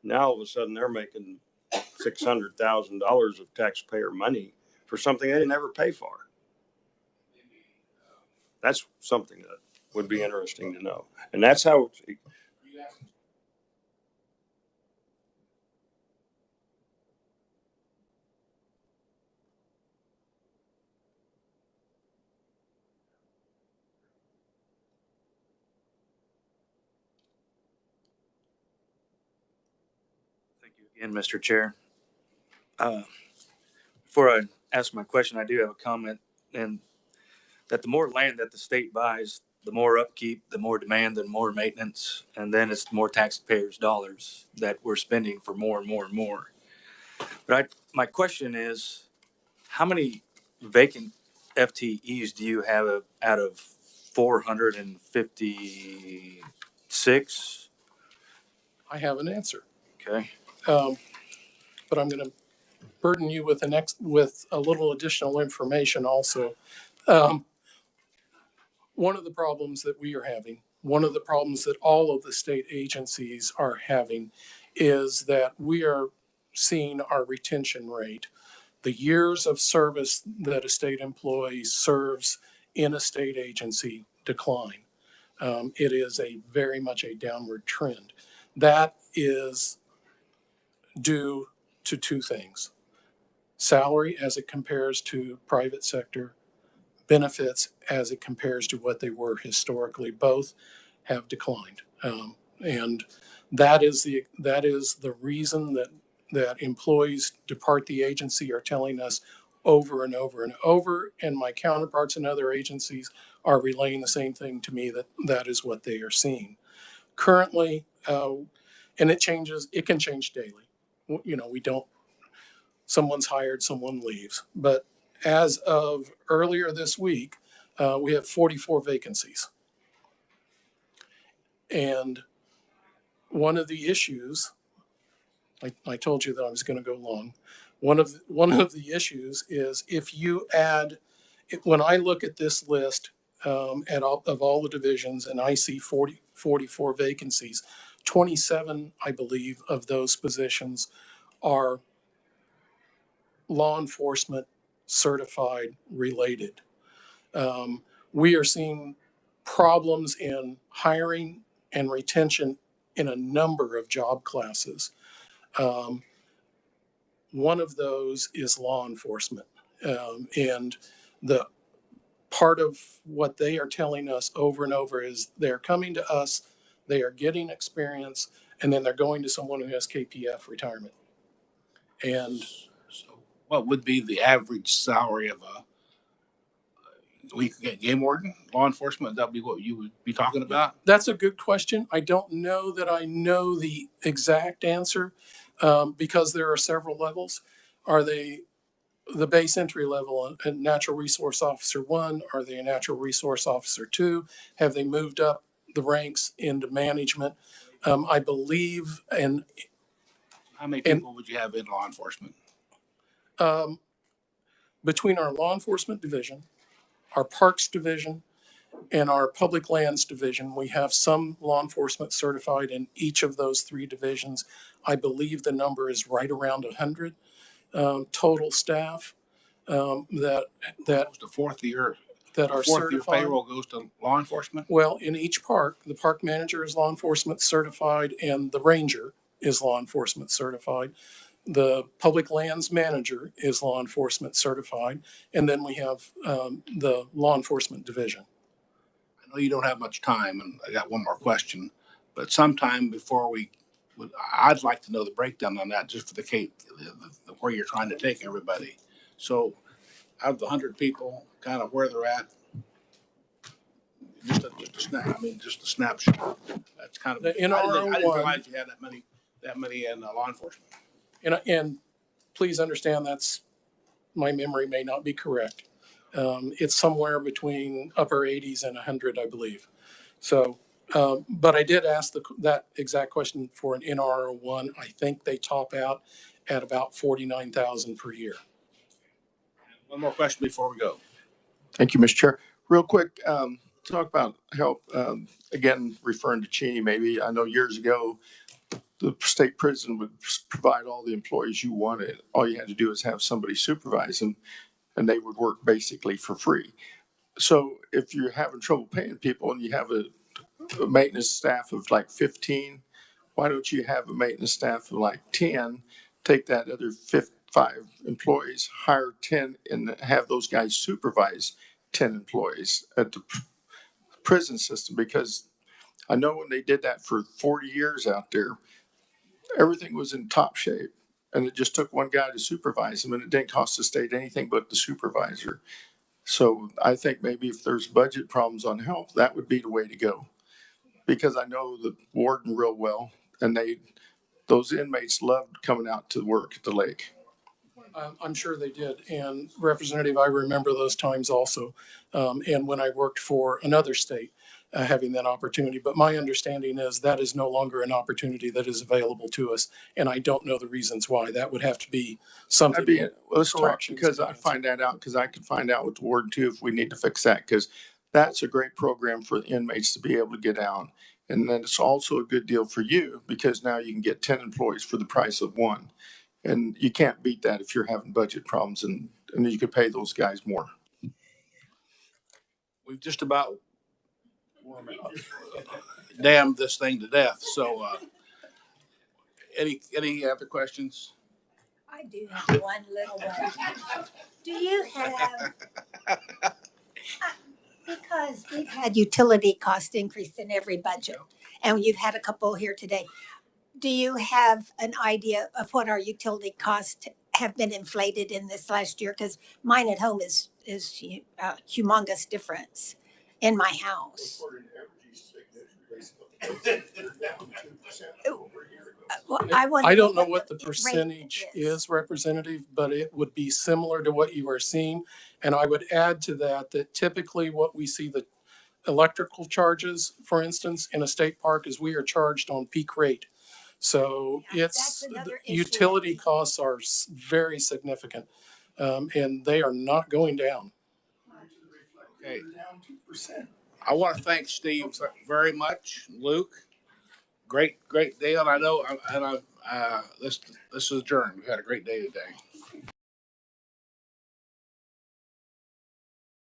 Now all of a sudden they're making $600,000 of taxpayer money for something they didn't ever pay for. That's something that would be interesting to know. And that's how. Thank you again, Mr. Chair. Before I ask my question, I do have a comment, and that the more land that the state buys, the more upkeep, the more demand, and more maintenance, and then it's more taxpayers' dollars that we're spending for more and more and more. But my question is, how many vacant FTEs do you have out of 456? I have an answer. Okay. But I'm going to burden you with with a little additional information also. Um, one of the problems that we are having, one of the problems that all of the state agencies are having, is that we are seeing our retention rate, the years of service that a state employee serves in a state agency, decline. It is very much a downward trend. That is due to two things: salary as it compares to private sector, benefits as it compares to what they were historically. Both have declined, and that is the reason that employees depart the agency are telling us over and over and over. And my counterparts in other agencies are relaying the same thing to me, that is what they are seeing currently. And it changes. It can change daily. We don't. Someone's hired, someone leaves, but as of earlier this week, we have 44 vacancies. And one of the issues, I told you that I was going to go long. One of the issues is if you add, when I look at this list of all the divisions, and I see 44 vacancies, 27, I believe, of those positions are law enforcement certified related. We are seeing problems in hiring and retention in a number of job classes. Um, one of those is law enforcement. And the part of what they are telling us over and over is they're coming to us, they are getting experience, and then they're going to someone who has KPF retirement. And So what would be the average salary of a game warden, law enforcement? That'd be what you would be talking about? that's a good question. I don't know that I know the exact answer, because there are several levels. Are they the base entry level, a natural resource officer 1? Are they a natural resource officer 2? Have they moved up the ranks into management? I believe, and How many people would you have in law enforcement? um, between our law enforcement division, our parks division, and our public lands division, we have some law enforcement certified in each of those three divisions. I believe the number is right around 100 total staff that Goes to fourth year. are Fourth year certified. payroll goes to law enforcement. Well, in each park, the park manager is law enforcement certified, and the ranger is law enforcement certified. The public lands manager is law enforcement certified, and then we have the law enforcement division. I know you don't have much time, and I got one more question, but sometime before I'd like to know the breakdown on that, just for where you're trying to take everybody. So out of the 100 people, kind of where they're at, just a snapshot. That's kind of, The I didn't NRO1, realize you had that many in law enforcement. and please understand that's, my memory may not be correct. It's somewhere between upper 80s and 100, I believe. So, but I did ask that exact question for an NRO1. I think they top out at about 49,000 per year. One more question before we go. Thank you, Mr. Chair. Real quick, talk about help. Again, referring to Cheney, maybe. I know years ago, the state prison would provide all the employees you wanted. All you had to do is have somebody supervise them, and they would work basically for free. So if you're having trouble paying people and you have a maintenance staff of like 15, why don't you have a maintenance staff of like 10, take that other 5 employees, hire 10, and have those guys supervise 10 employees at the prison system? Because I know when they did that for 40 years out there, everything was in top shape. And it just took one guy to supervise them, and it didn't cost the state anything but the supervisor. So I think maybe if there's budget problems on health, that would be the way to go. Because I know the warden real well, and those inmates loved coming out to work at the lake. I'm sure they did. And Representative, I remember those times also. And when I worked for another state, having that opportunity. But my understanding is that is no longer an opportunity that is available to us. And I don't know the reasons why. That would have to be something. That'd be, well, that's all right, Talk because I find that out, because I could find out with the warden too if we need to fix that, because that's a great program for the inmates to be able to get out. And then it's also a good deal for you, because now you can get 10 employees for the price of one. And you can't beat that if you're having budget problems, and you could pay those guys more. We've just about damned this thing to death. So, any other questions? I do have one little one. Do you have, because we've had utility cost increase in every budget, and you've had a couple here today. Do you have an idea of what our utility costs have been inflated in this last year? Because mine at home is humongous difference in my house. Well, I don't know what the percentage is, Representative, but it would be similar to what you are seeing. And I would add to that that typically what we see, the electrical charges, for instance, in a state park, is we are charged on peak rate. So it's, utility costs are very significant, and they are not going down. Okay. I want to thank Steve very much, Luke. Great deal. I know, this is adjourned. We had a great day today.